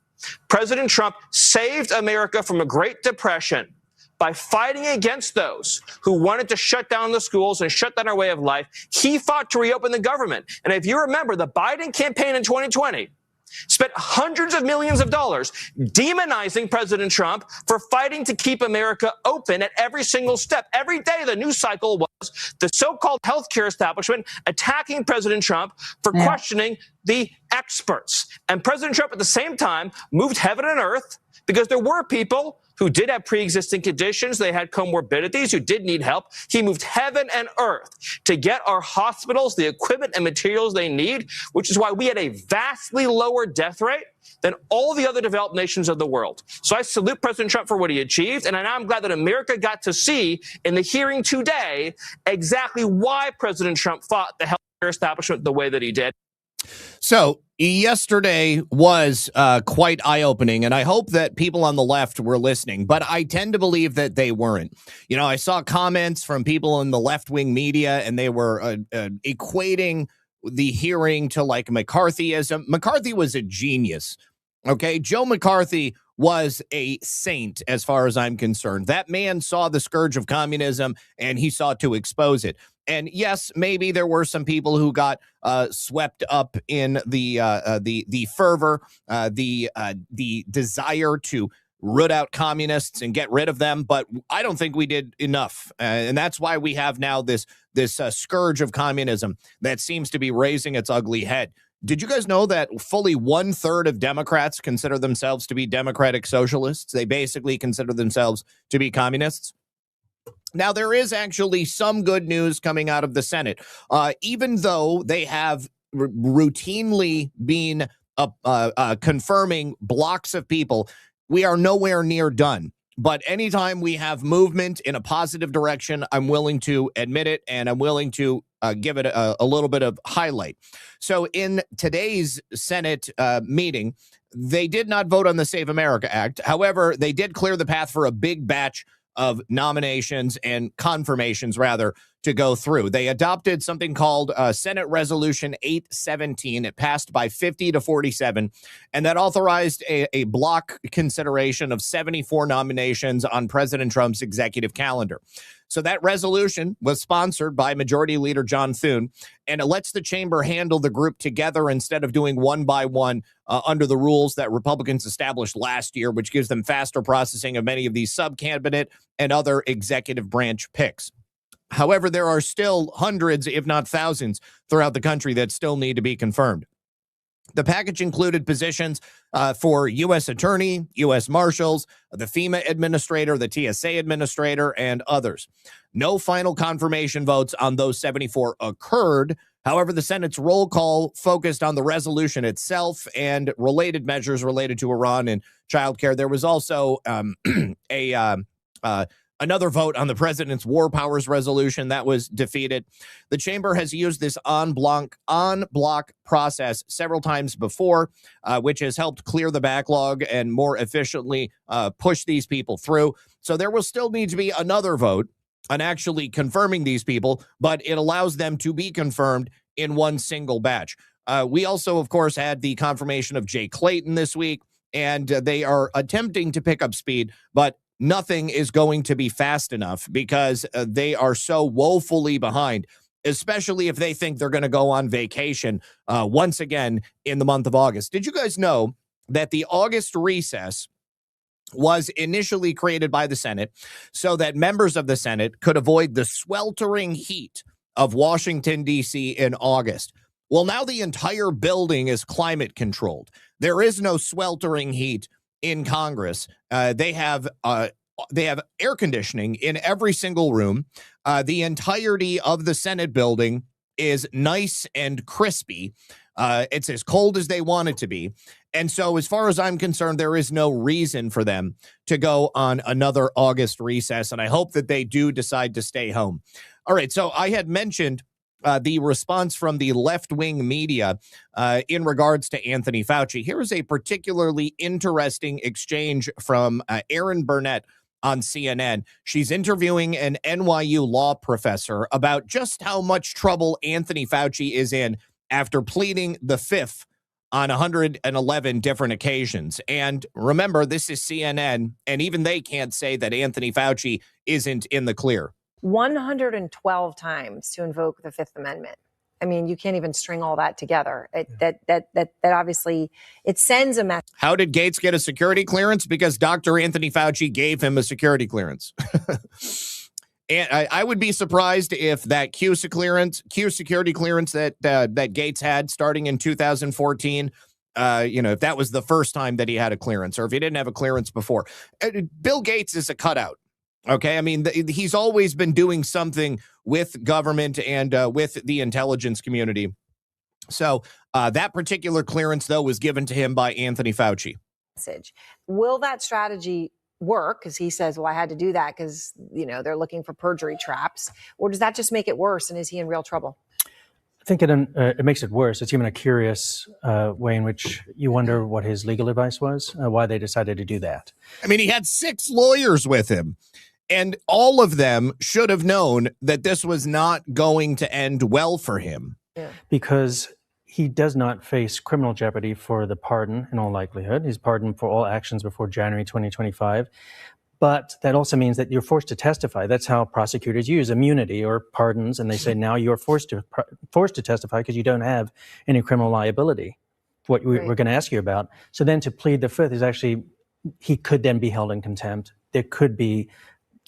Speaker 10: President Trump saved America from a Great Depression by fighting against those who wanted to shut down the schools and shut down our way of life. He fought to reopen the government. And if you remember, the Biden campaign in 2020 spent hundreds of millions of dollars demonizing President Trump for fighting to keep America open at every single step. Every day, the news cycle was the so-called healthcare establishment attacking President Trump for questioning the experts. And President Trump, at the same time, moved heaven and earth because there were people who did have pre-existing conditions, they had comorbidities, who did need help. He moved heaven and earth to get our hospitals the equipment and materials they need, which is why we had a vastly lower death rate than all the other developed nations of the world. So I salute President Trump for what he achieved, and I'm glad that America got to see in the hearing today exactly why President Trump fought the healthcare establishment the way that he did.
Speaker 1: So yesterday was quite eye-opening, and I hope that people on the left were listening, but I tend to believe that they weren't. You know, I saw comments from people in the left-wing media, and they were equating the hearing to like McCarthyism. McCarthy was a genius, okay? Joe McCarthy was a saint as far as I'm concerned. That man saw the scourge of communism, and he sought to expose it. And yes, maybe there were some people who got swept up in the fervor, the desire to root out communists and get rid of them. But I don't think we did enough, and that's why we have now this scourge of communism that seems to be raising its ugly head. Did you guys know that fully 1/3 of Democrats consider themselves to be democratic socialists? They basically consider themselves to be communists. Now, there is actually some good news coming out of the Senate. Even though they have routinely been confirming blocks of people, we are nowhere near done. But anytime we have movement in a positive direction, I'm willing to admit it, and I'm willing to give it a little bit of highlight. So in today's Senate meeting, they did not vote on the Save America Act. However, they did clear the path for a big batch of nominations and confirmations, rather, to go through. They adopted something called Senate Resolution 817. It passed by 50 to 47, and that authorized a block consideration of 74 nominations on President Trump's executive calendar. So that resolution was sponsored by Majority Leader John Thune, and it lets the chamber handle the group together instead of doing one by one under the rules that Republicans established last year, which gives them faster processing of many of these sub-cabinet and other executive branch picks. However, there are still hundreds, if not thousands, throughout the country that still need to be confirmed. The package included positions for U.S. Attorney, U.S. Marshals, the FEMA Administrator, the TSA Administrator, and others. No final confirmation votes on those 74 occurred. However, the Senate's roll call focused on the resolution itself and related measures related to Iran and childcare. There was also another vote on the president's war powers resolution that was defeated. The chamber has used this en bloc process several times before, which has helped clear the backlog and more efficiently push these people through. So there will still need to be another vote on actually confirming these people, but it allows them to be confirmed in one single batch. We also, of course, had the confirmation of Jay Clayton this week, and they are attempting to pick up speed, but nothing is going to be fast enough because they are so woefully behind, especially if they think they're going to go on vacation once again in the month of August. Did you guys know that the August recess was initially created by the Senate so that members of the Senate could avoid the sweltering heat of Washington, D.C. in August? Well, now the entire building is climate controlled. There is no sweltering heat in Congress. They have air conditioning in every single room. The entirety of the Senate building is nice and crispy. It's as cold as they want it to be. And so as far as I'm concerned, there is no reason for them to go on another August recess. And I hope that they do decide to stay home. All right. So I had mentioned the response from the left-wing media in regards to Anthony Fauci. Here is a particularly interesting exchange from Erin Burnett on CNN. She's interviewing an NYU law professor about just how much trouble Anthony Fauci is in after pleading the fifth on 111 different occasions. And remember, this is CNN, and even they can't say that Anthony Fauci isn't in the clear.
Speaker 12: 112 times to invoke the Fifth Amendment. I mean, you can't even string all that together. That obviously, it sends a message.
Speaker 1: How did Gates get a security clearance? Because Dr. Anthony Fauci gave him a security clearance. And I would be surprised if that Q security clearance that Gates had starting in 2014, if that was the first time that he had a clearance, or if he didn't have a clearance before. Bill Gates is a cutout. Okay, I mean, he's always been doing something with government and with the intelligence community. So that particular clearance, though, was given to him by Anthony Fauci.
Speaker 12: Will that strategy work? Because he says, well, I had to do that because, they're looking for perjury traps. Or does that just make it worse? And is he in real trouble?
Speaker 13: I think it makes it worse. It's even a curious way in which you wonder what his legal advice was, why they decided to do that.
Speaker 1: I mean, he had 6 lawyers with him. And all of them should have known that this was not going to end well for him.
Speaker 12: Yeah.
Speaker 13: Because he does not face criminal jeopardy for the pardon in all likelihood. He's pardoned for all actions before January 2025. But that also means that you're forced to testify. That's how prosecutors use immunity or pardons. And they say now you're forced to testify because you don't have any criminal liability, what we're going to ask you about. So then to plead the fifth is actually, he could then be held in contempt. There could be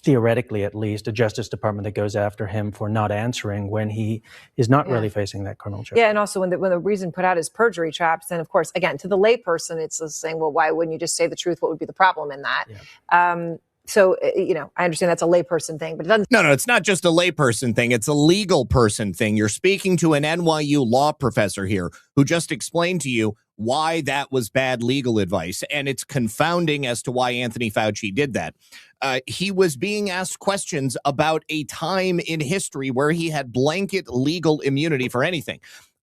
Speaker 13: theoretically at least, a Justice Department that goes after him for not answering when he is not really facing that criminal charge.
Speaker 12: Yeah, and also when the reason put out is perjury traps, then of course, again, to the layperson, it's just saying, well, why wouldn't you just say the truth? What would be the problem in that? Yeah. So, I understand that's a layperson thing, but it doesn't.
Speaker 1: No, it's not just a layperson thing. It's a legal person thing. You're speaking to an NYU law professor here who just explained to you why that was bad legal advice. And it's confounding as to why Anthony Fauci did that. He was being asked questions about a time in history where he had blanket legal immunity for anything.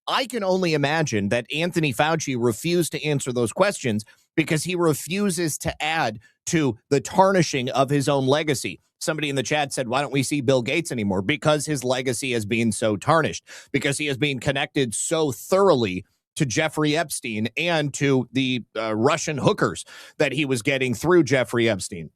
Speaker 1: I can only imagine that Anthony Fauci refused to answer those questions because he refuses to add to the tarnishing of his own legacy. Somebody in the chat said, why don't we see Bill Gates anymore? Because his legacy has been so tarnished, because he has been connected so thoroughly to Jeffrey Epstein and to the Russian hookers that he was getting through Jeffrey Epstein.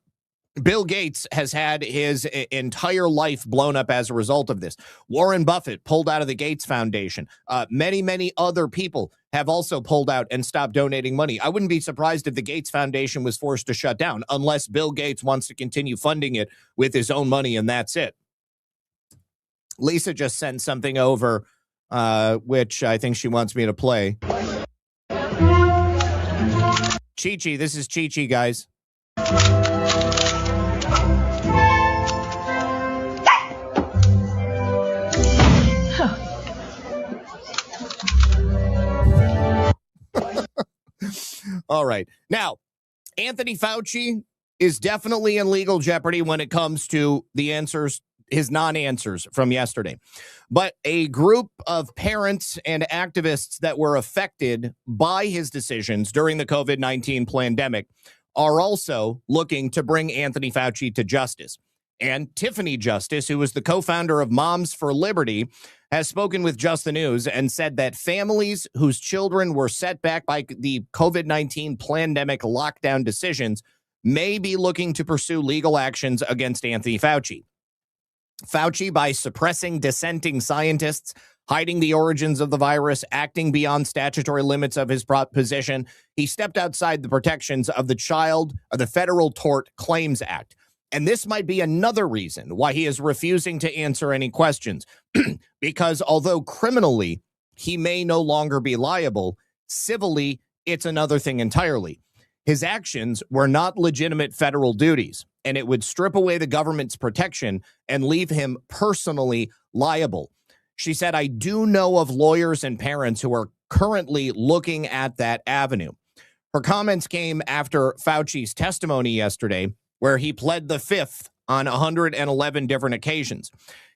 Speaker 1: Bill Gates has had his entire life blown up as a result of this. Warren Buffett pulled out of the Gates Foundation. Many other people have also pulled out and stopped donating money. I wouldn't be surprised if the Gates Foundation was forced to shut down unless Bill Gates wants to continue funding it with his own money, and that's it. Lisa just sent something over, which I think she wants me to play. Chi-Chi, this is Chi-Chi, guys. All right. Now, Anthony Fauci is definitely in legal jeopardy when it comes to the answers, his non-answers from yesterday. But a group of parents and activists that were affected by his decisions during the COVID-19 pandemic are also looking to bring Anthony Fauci to justice. And Tiffany Justice, who is the co-founder of Moms for Liberty, has spoken with Just the News and said that families whose children were set back by the COVID-19 pandemic lockdown decisions may be looking to pursue legal actions against Anthony Fauci. Fauci, by suppressing dissenting scientists, hiding the origins of the virus, acting beyond statutory limits of his position, he stepped outside the protections of the Federal Tort Claims Act. And this might be another reason why he is refusing to answer any questions, because although criminally he may no longer be liable, civilly it's another thing entirely. His actions were not legitimate federal duties, and it would strip away the government's protection and leave him personally liable. She said, I do know of lawyers and parents who are currently looking at that avenue. Her comments came after Fauci's testimony yesterday, where he pled the fifth on 111 different occasions.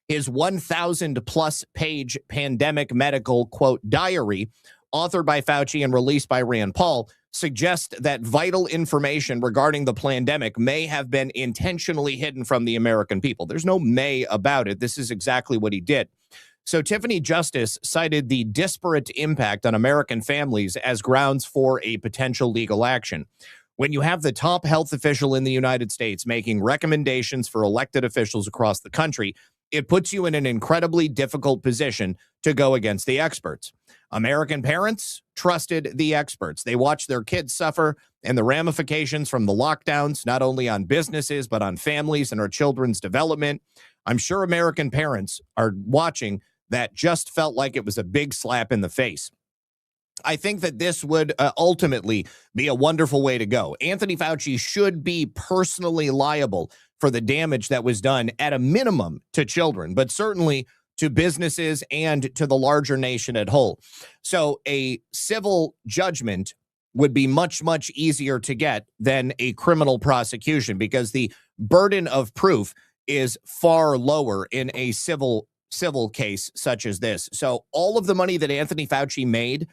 Speaker 1: His 1,000-plus page pandemic medical, quote, diary, authored by Fauci and released by Rand Paul, suggests that vital information regarding the pandemic may have been intentionally hidden from the American people. There's no may about it. This is exactly what he did. So Tiffany Justice cited the disparate impact on American families as grounds for a potential legal action. When you have the top health official in the United States making recommendations for elected officials across the country, it puts you in an incredibly difficult position to go against the experts. American parents trusted the experts. They watched their kids suffer, and the ramifications from the lockdowns, not only on businesses, but on families and our children's development. I'm sure American parents are watching that just felt like it was a big slap in the face. I think that this would ultimately be a wonderful way to go. Anthony Fauci should be personally liable for the damage that was done at a minimum to children, but certainly to businesses and to the larger nation at whole. So a civil judgment would be much easier to get than a criminal prosecution because the burden of proof is far lower in a civil case such as this. So all of the money that Anthony Fauci made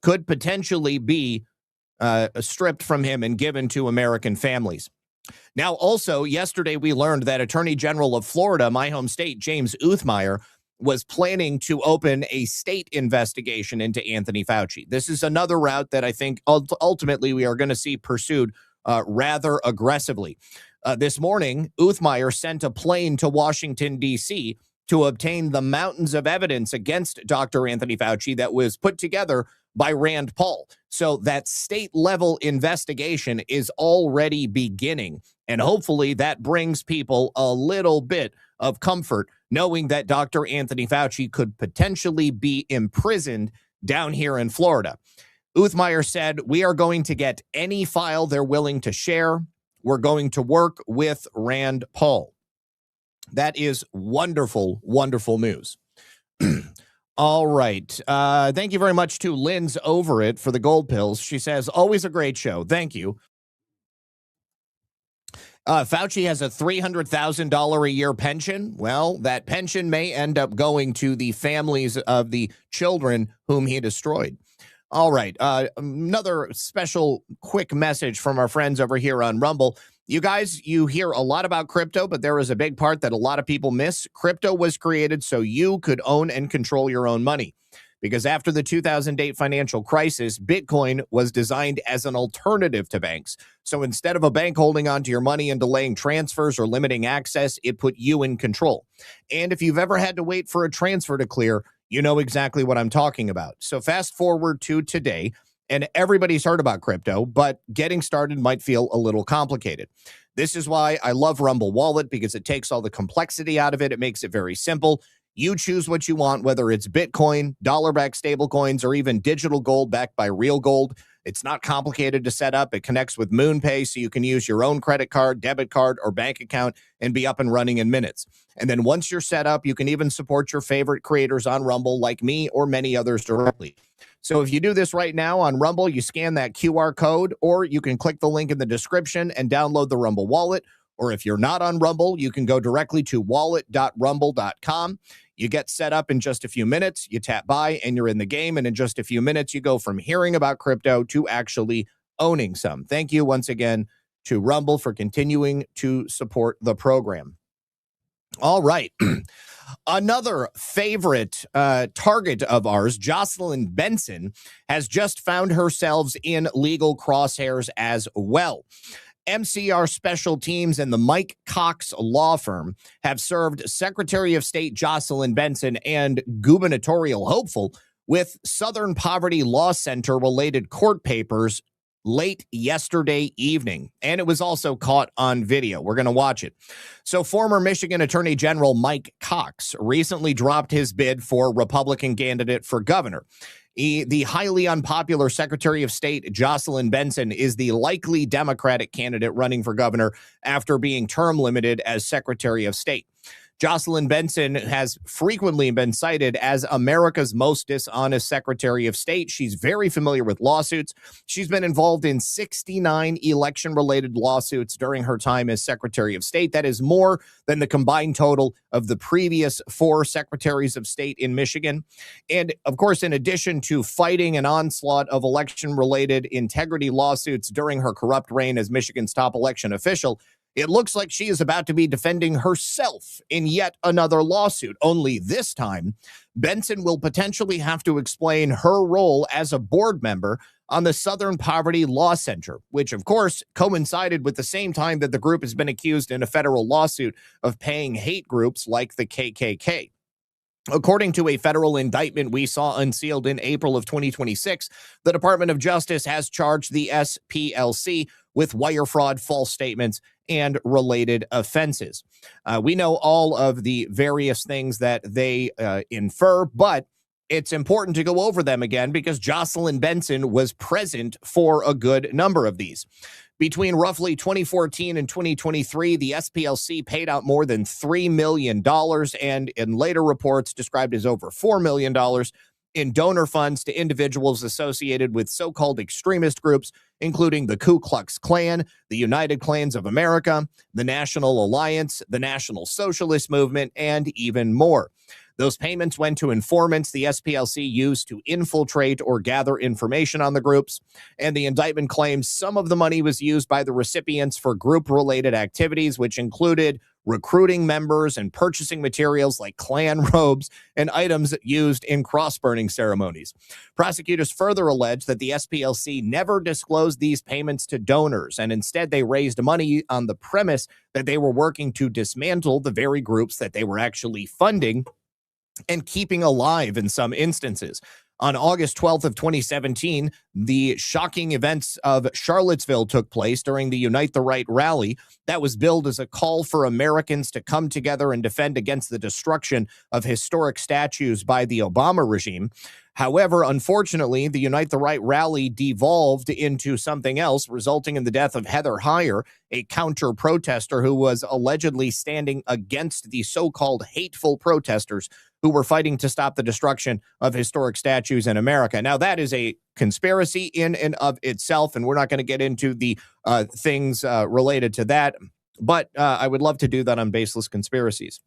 Speaker 1: could potentially be stripped from him and given to American families. Now, also, yesterday we learned that Attorney General of Florida, my home state, James Uthmeier, was planning to open a state investigation into Anthony Fauci. This is another route that I think ultimately we are going to see pursued rather aggressively. This morning, Uthmeier sent a plane to Washington, D.C. to obtain the mountains of evidence against Dr. Anthony Fauci that was put together by Rand Paul. So that state-level investigation is already beginning. And hopefully that brings people a little bit of comfort knowing that Dr. Anthony Fauci could potentially be imprisoned down here in Florida. Uthmeier said, "We are going to get any file they're willing to share. We're going to work with Rand Paul." That is wonderful, wonderful news. All right. Thank you very much to Lynn's Over It for the gold pills. She says, always a great show. Thank you. Fauci has a $300,000 a year pension. Well, that pension may end up going to the families of the children whom he destroyed. All right. Another special quick message from our friends over here on Rumble. You guys, you hear a lot about crypto, but there is a big part that a lot of people miss. Crypto was created so you could own and control your own money. Because after the 2008 financial crisis, Bitcoin was designed as an alternative to banks. So instead of a bank holding onto your money and delaying transfers or limiting access, it put you in control. And if you've ever had to wait for a transfer to clear, you know exactly what I'm talking about. So fast forward to today, and everybody's heard about crypto, but getting started might feel a little complicated. This is why I love Rumble Wallet, because it takes all the complexity out of it. It makes it very simple. You choose what you want, whether it's Bitcoin, dollar-backed stablecoins, or even digital gold backed by real gold. It's not complicated to set up. It connects with MoonPay, so you can use your own credit card, debit card, or bank account and be up and running in minutes. And then once you're set up, you can even support your favorite creators on Rumble like me or many others directly. So if you do this right now on Rumble, you scan that QR code, or you can click the link in the description and download the Rumble Wallet. Or if you're not on Rumble, you can go directly to wallet.rumble.com. You get set up in just a few minutes, you tap buy, and you're in the game. And in just a few minutes, you go from hearing about crypto to actually owning some. Thank you once again to Rumble for continuing to support the program. All right. Another favorite target of ours, Jocelyn Benson, has just found herself in legal crosshairs as well. MCR Special Teams and the Mike Cox law firm have served Secretary of State Jocelyn Benson and gubernatorial hopeful with Southern Poverty Law Center related court papers late yesterday evening. And it was also caught on video. We're going to watch it. So former Michigan Attorney General Mike Cox recently dropped his bid for Republican candidate for governor. The highly unpopular Secretary of State Jocelyn Benson is the likely Democratic candidate running for governor after being term limited as Secretary of State. Jocelyn Benson has frequently been cited as America's most dishonest Secretary of State. She's very familiar with lawsuits. She's been involved in 69 election-related lawsuits during her time as Secretary of State. That is more than the combined total of the previous 4 Secretaries of State in Michigan. And, of course, in addition to fighting an onslaught of election-related integrity lawsuits during her corrupt reign as Michigan's top election official, it looks like she is about to be defending herself in yet another lawsuit. Only this time, Benson will potentially have to explain her role as a board member on the Southern Poverty Law Center, which, of course, coincided with the same time that the group has been accused in a federal lawsuit of paying hate groups like the KKK. According to a federal indictment we saw unsealed in April of 2026, the Department of Justice has charged the SPLC with wire fraud, false statements, and related offenses. We know all of the various things that they infer, but it's important to go over them again because Jocelyn Benson was present for a good number of these. Between roughly 2014 and 2023, the SPLC paid out more than $3 million and in later reports described as over $4 million in donor funds to individuals associated with so-called extremist groups, including the Ku Klux Klan, the United Klans of America, the National Alliance, the National Socialist Movement, and even more. Those payments went to informants the SPLC used to infiltrate or gather information on the groups, and the indictment claims some of the money was used by the recipients for group-related activities, which included recruiting members and purchasing materials like Klan robes and items used in cross-burning ceremonies. Prosecutors further allege that the SPLC never disclosed these payments to donors, and instead they raised money on the premise that they were working to dismantle the very groups that they were actually funding and keeping alive in some instances. On August 12th of 2017, the shocking events of Charlottesville took place during the Unite the Right rally that was billed as a call for Americans to come together and defend against the destruction of historic statues by the Obama regime. However, unfortunately, the Unite the Right rally devolved into something else, resulting in the death of Heather Heyer, a counter-protester who was allegedly standing against the so-called hateful protesters who were fighting to stop the destruction of historic statues in America. Now, that is a conspiracy in and of itself, and we're not going to get into the things related to that, but I would love to do that on Baseless Conspiracies.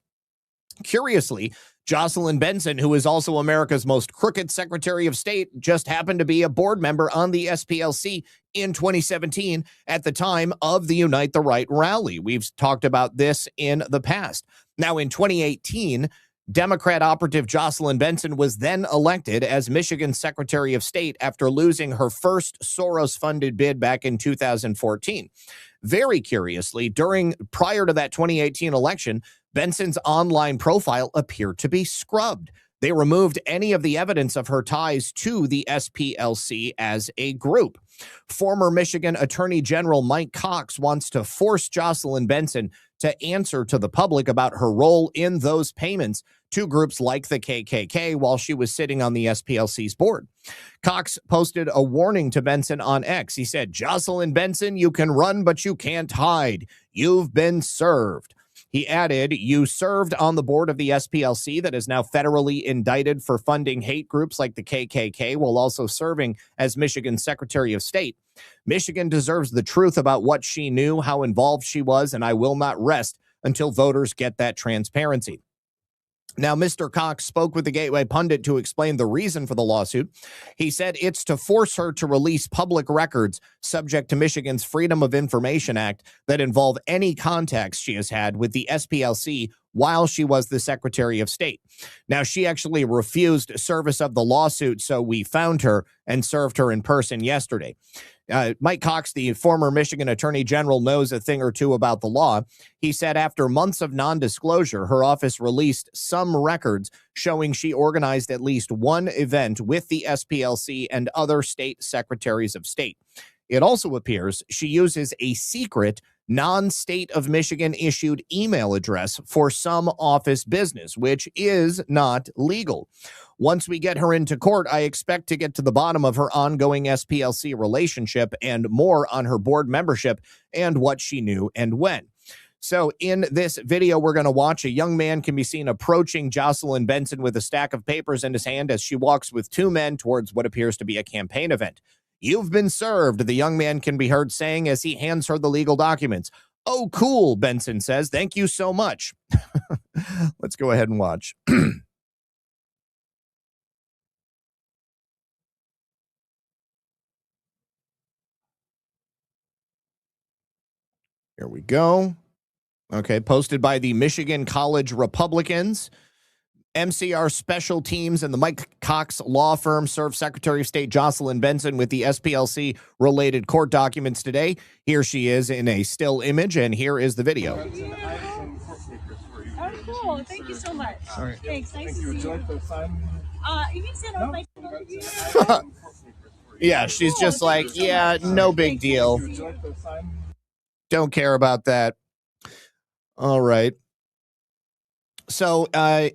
Speaker 1: Curiously, Jocelyn Benson, who is also America's most crooked Secretary of State, just happened to be a board member on the SPLC in 2017 at the time of the Unite the Right rally. We've talked about this in the past. Now, in 2018, Democrat operative Jocelyn Benson was then elected as Michigan's Secretary of State after losing her first Soros-funded bid back in 2014. Very curiously, prior to that 2018 election, Benson's online profile appeared to be scrubbed. They removed any of the evidence of her ties to the SPLC as a group. Former Michigan Attorney General Mike Cox wants to force Jocelyn Benson to answer to the public about her role in those payments to groups like the KKK while she was sitting on the SPLC's board. Cox posted a warning to Benson on X. He said, "Jocelyn Benson, you can run, but you can't hide. You've been served." He added, "You served on the board of the SPLC that is now federally indicted for funding hate groups like the KKK while also serving as Michigan's Secretary of State. Michigan deserves the truth about what she knew, how involved she was, and I will not rest until voters get that transparency." Now, Mr. Cox spoke with the Gateway Pundit to explain the reason for the lawsuit. He said it's to force her to release public records subject to Michigan's Freedom of Information Act that involve any contacts she has had with the SPLC while she was the Secretary of State. Now, she actually refused service of the lawsuit, so we found her and served her in person yesterday. Mike Cox, the former Michigan Attorney General, knows a thing or two about the law. He said after months of non-disclosure, her office released some records showing she organized at least one event with the SPLC and other state secretaries of state. It also appears she uses a secret non-state of Michigan issued email address for some office business, which is not legal. Once we get her into court, I expect to get to the bottom of her ongoing SPLC relationship and more on her board membership and what she knew and when. So in this video we're going to watch, a young man can be seen approaching Jocelyn Benson with a stack of papers in his hand as she walks with two men towards what appears to be a campaign event. "You've been served," the young man can be heard saying as he hands her the legal documents. "Oh, cool," Benson says. "Thank you so much." Let's go ahead and watch. Here we go. Okay, posted by the Michigan College Republicans. MCR Special Teams and the Mike Cox law firm served Secretary of State Jocelyn Benson with the SPLC-related court documents today. Here she is in a still image, and here is the video.
Speaker 14: Oh, cool. Thank you so much. All right. Thanks. Nice to see you. You can sit on my phone.
Speaker 1: Yeah, she's just like, yeah, no big deal. Don't care about that. All right. So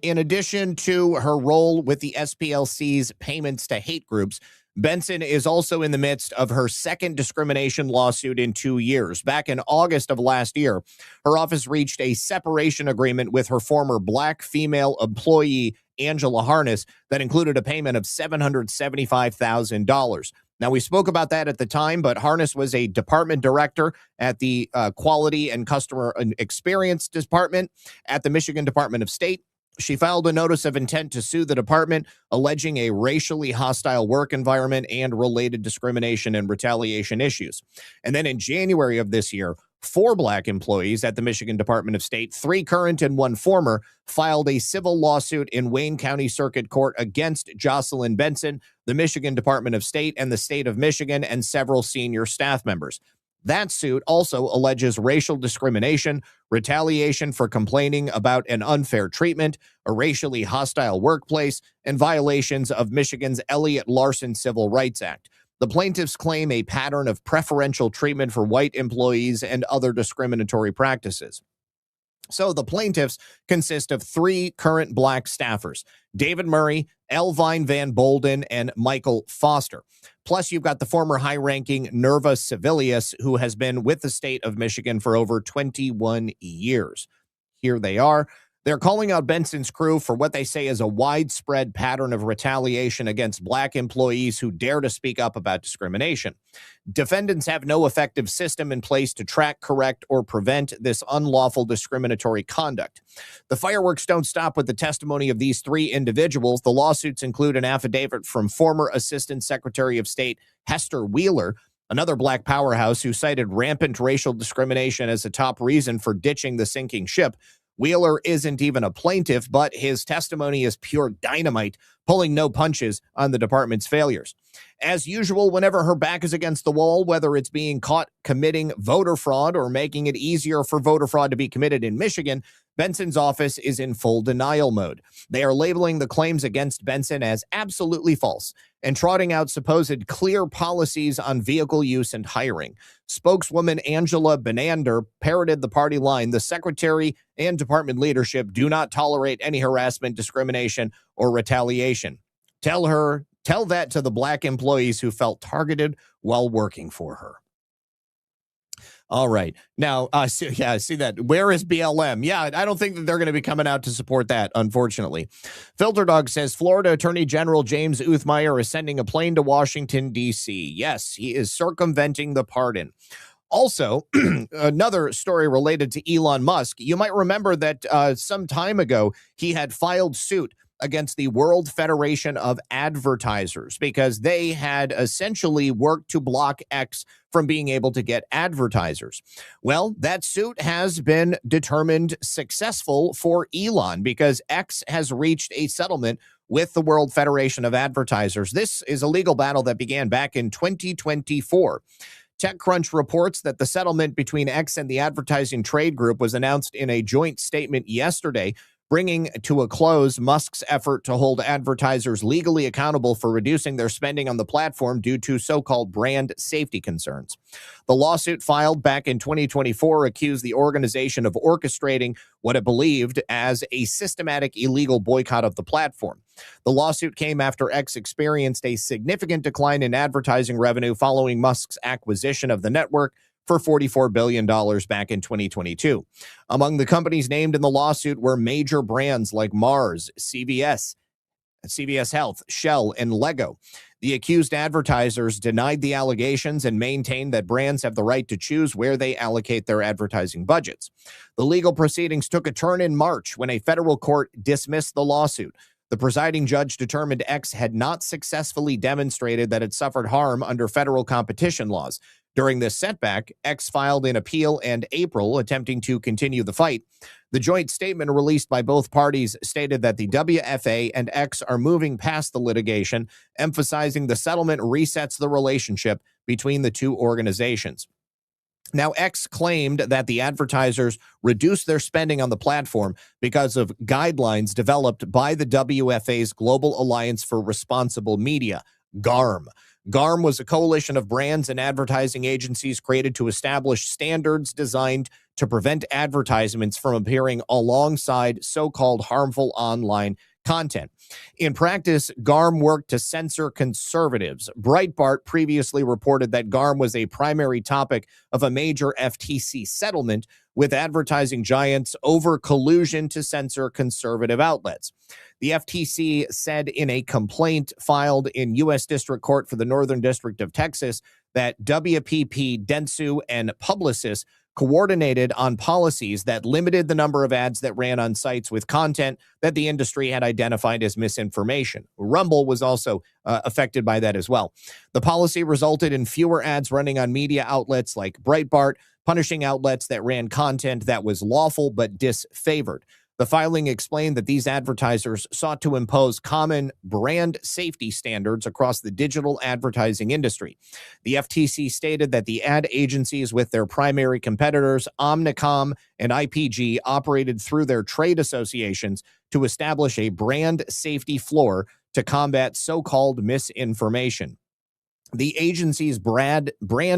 Speaker 1: in addition to her role with the SPLC's payments to hate groups, Benson is also in the midst of her second discrimination lawsuit in 2 years. Back in August of last year, her office reached a separation agreement with her former black female employee, Angela Harness, that included a payment of $775,000. Now, we spoke about that at the time, but Harness was a department director at the Quality and Customer Experience Department at the Michigan Department of State. She filed a notice of intent to sue the department, alleging a racially hostile work environment and related discrimination and retaliation issues. And then in January of this year, 4 black employees at the Michigan Department of State, 3 current and 1 former, filed a civil lawsuit in Wayne County Circuit Court against Jocelyn Benson, the Michigan Department of State, and the state of Michigan, and several senior staff members. That suit also alleges racial discrimination, retaliation for complaining about an unfair treatment, a racially hostile workplace, and violations of Michigan's Elliott Larson Civil Rights Act. The plaintiffs claim a pattern of preferential treatment for white employees and other discriminatory practices. So the plaintiffs consist of 3 current black staffers: David Murray, Elvine Van Bolden, and Michael Foster. Plus, you've got the former high-ranking Nerva Civilius, who has been with the state of Michigan for over 21 years. Here they are. They're calling out Benson's crew for what they say is a widespread pattern of retaliation against black employees who dare to speak up about discrimination. Defendants have no effective system in place to track, correct, or prevent this unlawful discriminatory conduct. The fireworks don't stop with the testimony of these 3 individuals. The lawsuits include an affidavit from former Assistant Secretary of State Hester Wheeler, another black powerhouse who cited rampant racial discrimination as a top reason for ditching the sinking ship. Wheeler isn't even a plaintiff, but his testimony is pure dynamite, pulling no punches on the department's failures. As usual, whenever her back is against the wall, whether it's being caught committing voter fraud or making it easier for voter fraud to be committed in Michigan, Benson's office is in full denial mode. They are labeling the claims against Benson as absolutely false and trotting out supposed clear policies on vehicle use and hiring. Spokeswoman Angela Benander parroted the party line: the secretary and department leadership do not tolerate any harassment, discrimination, or retaliation. Tell that to the black employees who felt targeted while working for her. All right. Now, see that. Where is BLM? Yeah, I don't think that they're going to be coming out to support that, unfortunately. Filter Dog says Florida Attorney General James Uthmeyer is sending a plane to Washington, D.C. Yes, he is circumventing the pardon. Also, another story related to Elon Musk. You might remember that some time ago, he had filed suit against the World Federation of Advertisers because they had essentially worked to block X from being able to get advertisers. Well, that suit has been determined successful for Elon because X has reached a settlement with the World Federation of Advertisers. This is a legal battle that began back in 2024. TechCrunch reports that the settlement between X and the advertising trade group was announced in a joint statement yesterday, bringing to a close Musk's effort to hold advertisers legally accountable for reducing their spending on the platform due to so-called brand safety concerns. The lawsuit filed back in 2024 accused the organization of orchestrating what it believed as a systematic illegal boycott of the platform. The lawsuit came after X experienced a significant decline in advertising revenue following Musk's acquisition of the network for $44 billion back in 2022. Among the companies named in the lawsuit were major brands like Mars, CVS Health, Shell, and Lego. The accused advertisers denied the allegations and maintained that brands have the right to choose where they allocate their advertising budgets. The legal proceedings took a turn in March when a federal court dismissed the lawsuit. The presiding judge determined X had not successfully demonstrated that it suffered harm under federal competition laws. During this setback, X filed an appeal in April, attempting to continue the fight. The joint statement released by both parties stated that the WFA and X are moving past the litigation, emphasizing the settlement resets the relationship between the two organizations. Now, X claimed that the advertisers reduced their spending on the platform because of guidelines developed by the WFA's Global Alliance for Responsible Media, GARM. GARM was a coalition of brands and advertising agencies created to establish standards designed to prevent advertisements from appearing alongside so-called harmful online content. In practice, GARM worked to censor conservatives. Breitbart previously reported that GARM was a primary topic of a major FTC settlement with advertising giants over collusion to censor conservative outlets. The FTC said in a complaint filed in U.S. District Court for the Northern District of Texas that WPP, Dentsu, and Publicis coordinated on policies that limited the number of ads that ran on sites with content that the industry had identified as misinformation. Rumble was also affected by that as well. The policy resulted in fewer ads running on media outlets like Breitbart, punishing outlets that ran content that was lawful but disfavored. The filing explained that these advertisers sought to impose common brand safety standards across the digital advertising industry. The FTC stated that the ad agencies with their primary competitors, Omnicom and IPG, operated through their trade associations to establish a brand safety floor to combat so-called misinformation. The agency's brand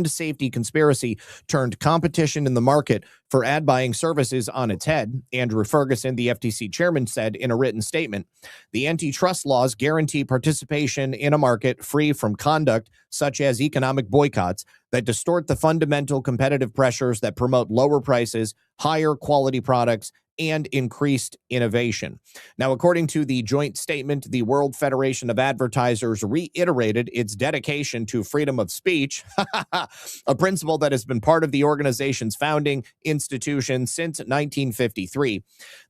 Speaker 1: safety conspiracy turned competition in the market for ad buying services on its head, Andrew Ferguson, the FTC chairman, said in a written statement. The antitrust laws guarantee participation in a market free from conduct such as economic boycotts that distort the fundamental competitive pressures that promote lower prices, higher quality products, and increased innovation. Now, according to the joint statement, the World Federation of Advertisers reiterated its dedication to freedom of speech, a principle that has been part of the organization's founding institution since 1953.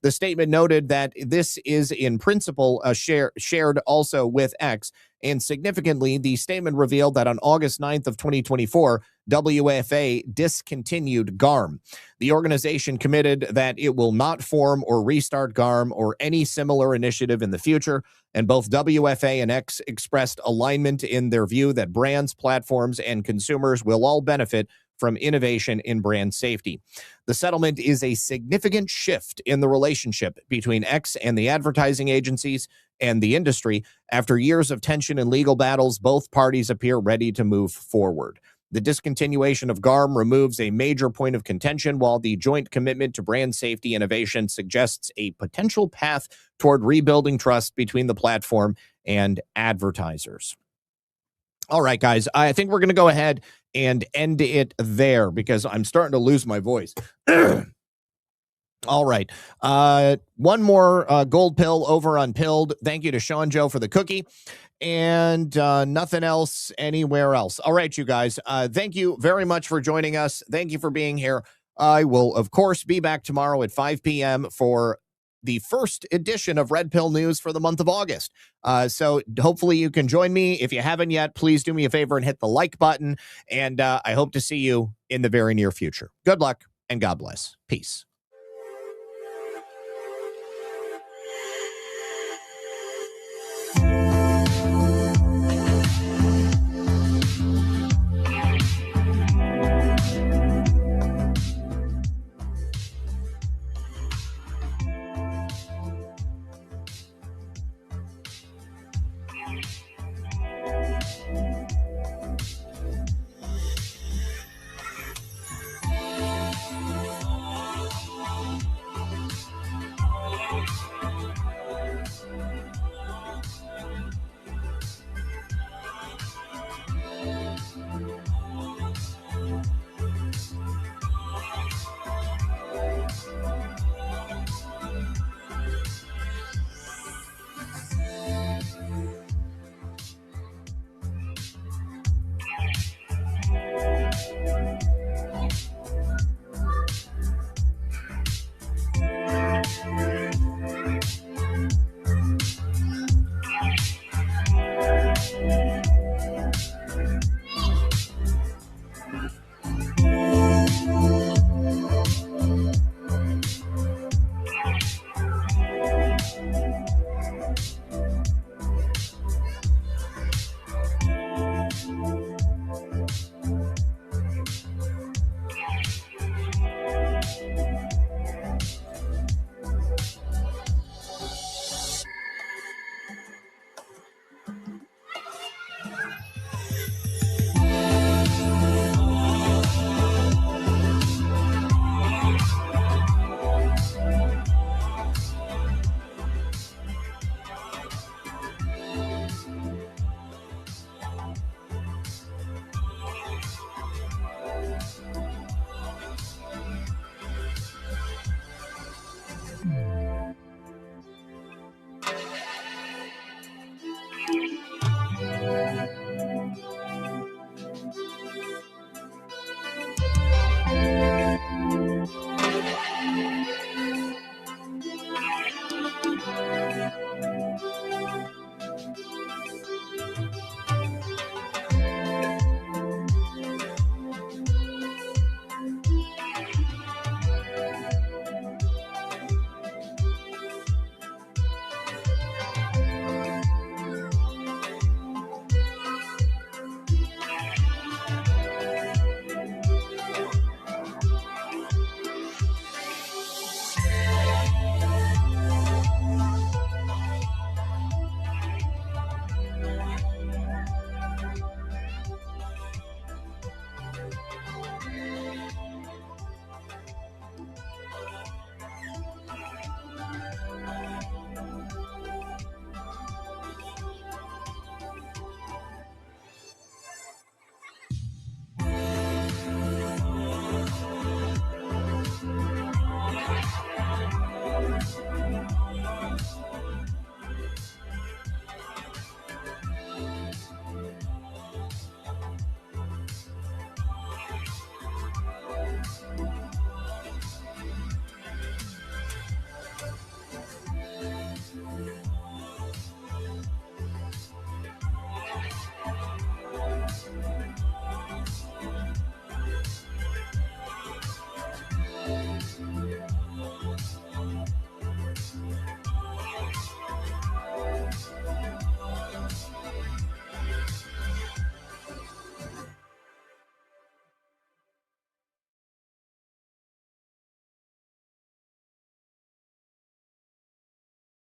Speaker 1: The statement noted that this is in principle shared also with X, and significantly, the statement revealed that on August 9th of 2024, WFA discontinued GARM. The organization committed that it will not form or restart GARM or any similar initiative in the future, and both WFA and X expressed alignment in their view that brands, platforms, and consumers will all benefit from innovation in brand safety. The settlement is a significant shift in the relationship between X and the advertising agencies and the industry. After years of tension and legal battles, both parties appear ready to move forward. The discontinuation of GARM removes a major point of contention, while the joint commitment to brand safety innovation suggests a potential path toward rebuilding trust between the platform and advertisers. All right, guys, I think we're going to go ahead and end it there because I'm starting to lose my voice. All right. One more gold pill over on Pilled. Thank you to Sean Joe for the cookie. And nothing else anywhere else. All right, you guys. Thank you very much for joining us. Thank you for being here. I will, of course, be back tomorrow at 5 p.m. for the first edition of Red Pill News for the month of August. So hopefully you can join me. If you haven't yet, please do me a favor and hit the like button. And I hope to see you in the very near future. Good luck and God bless. Peace.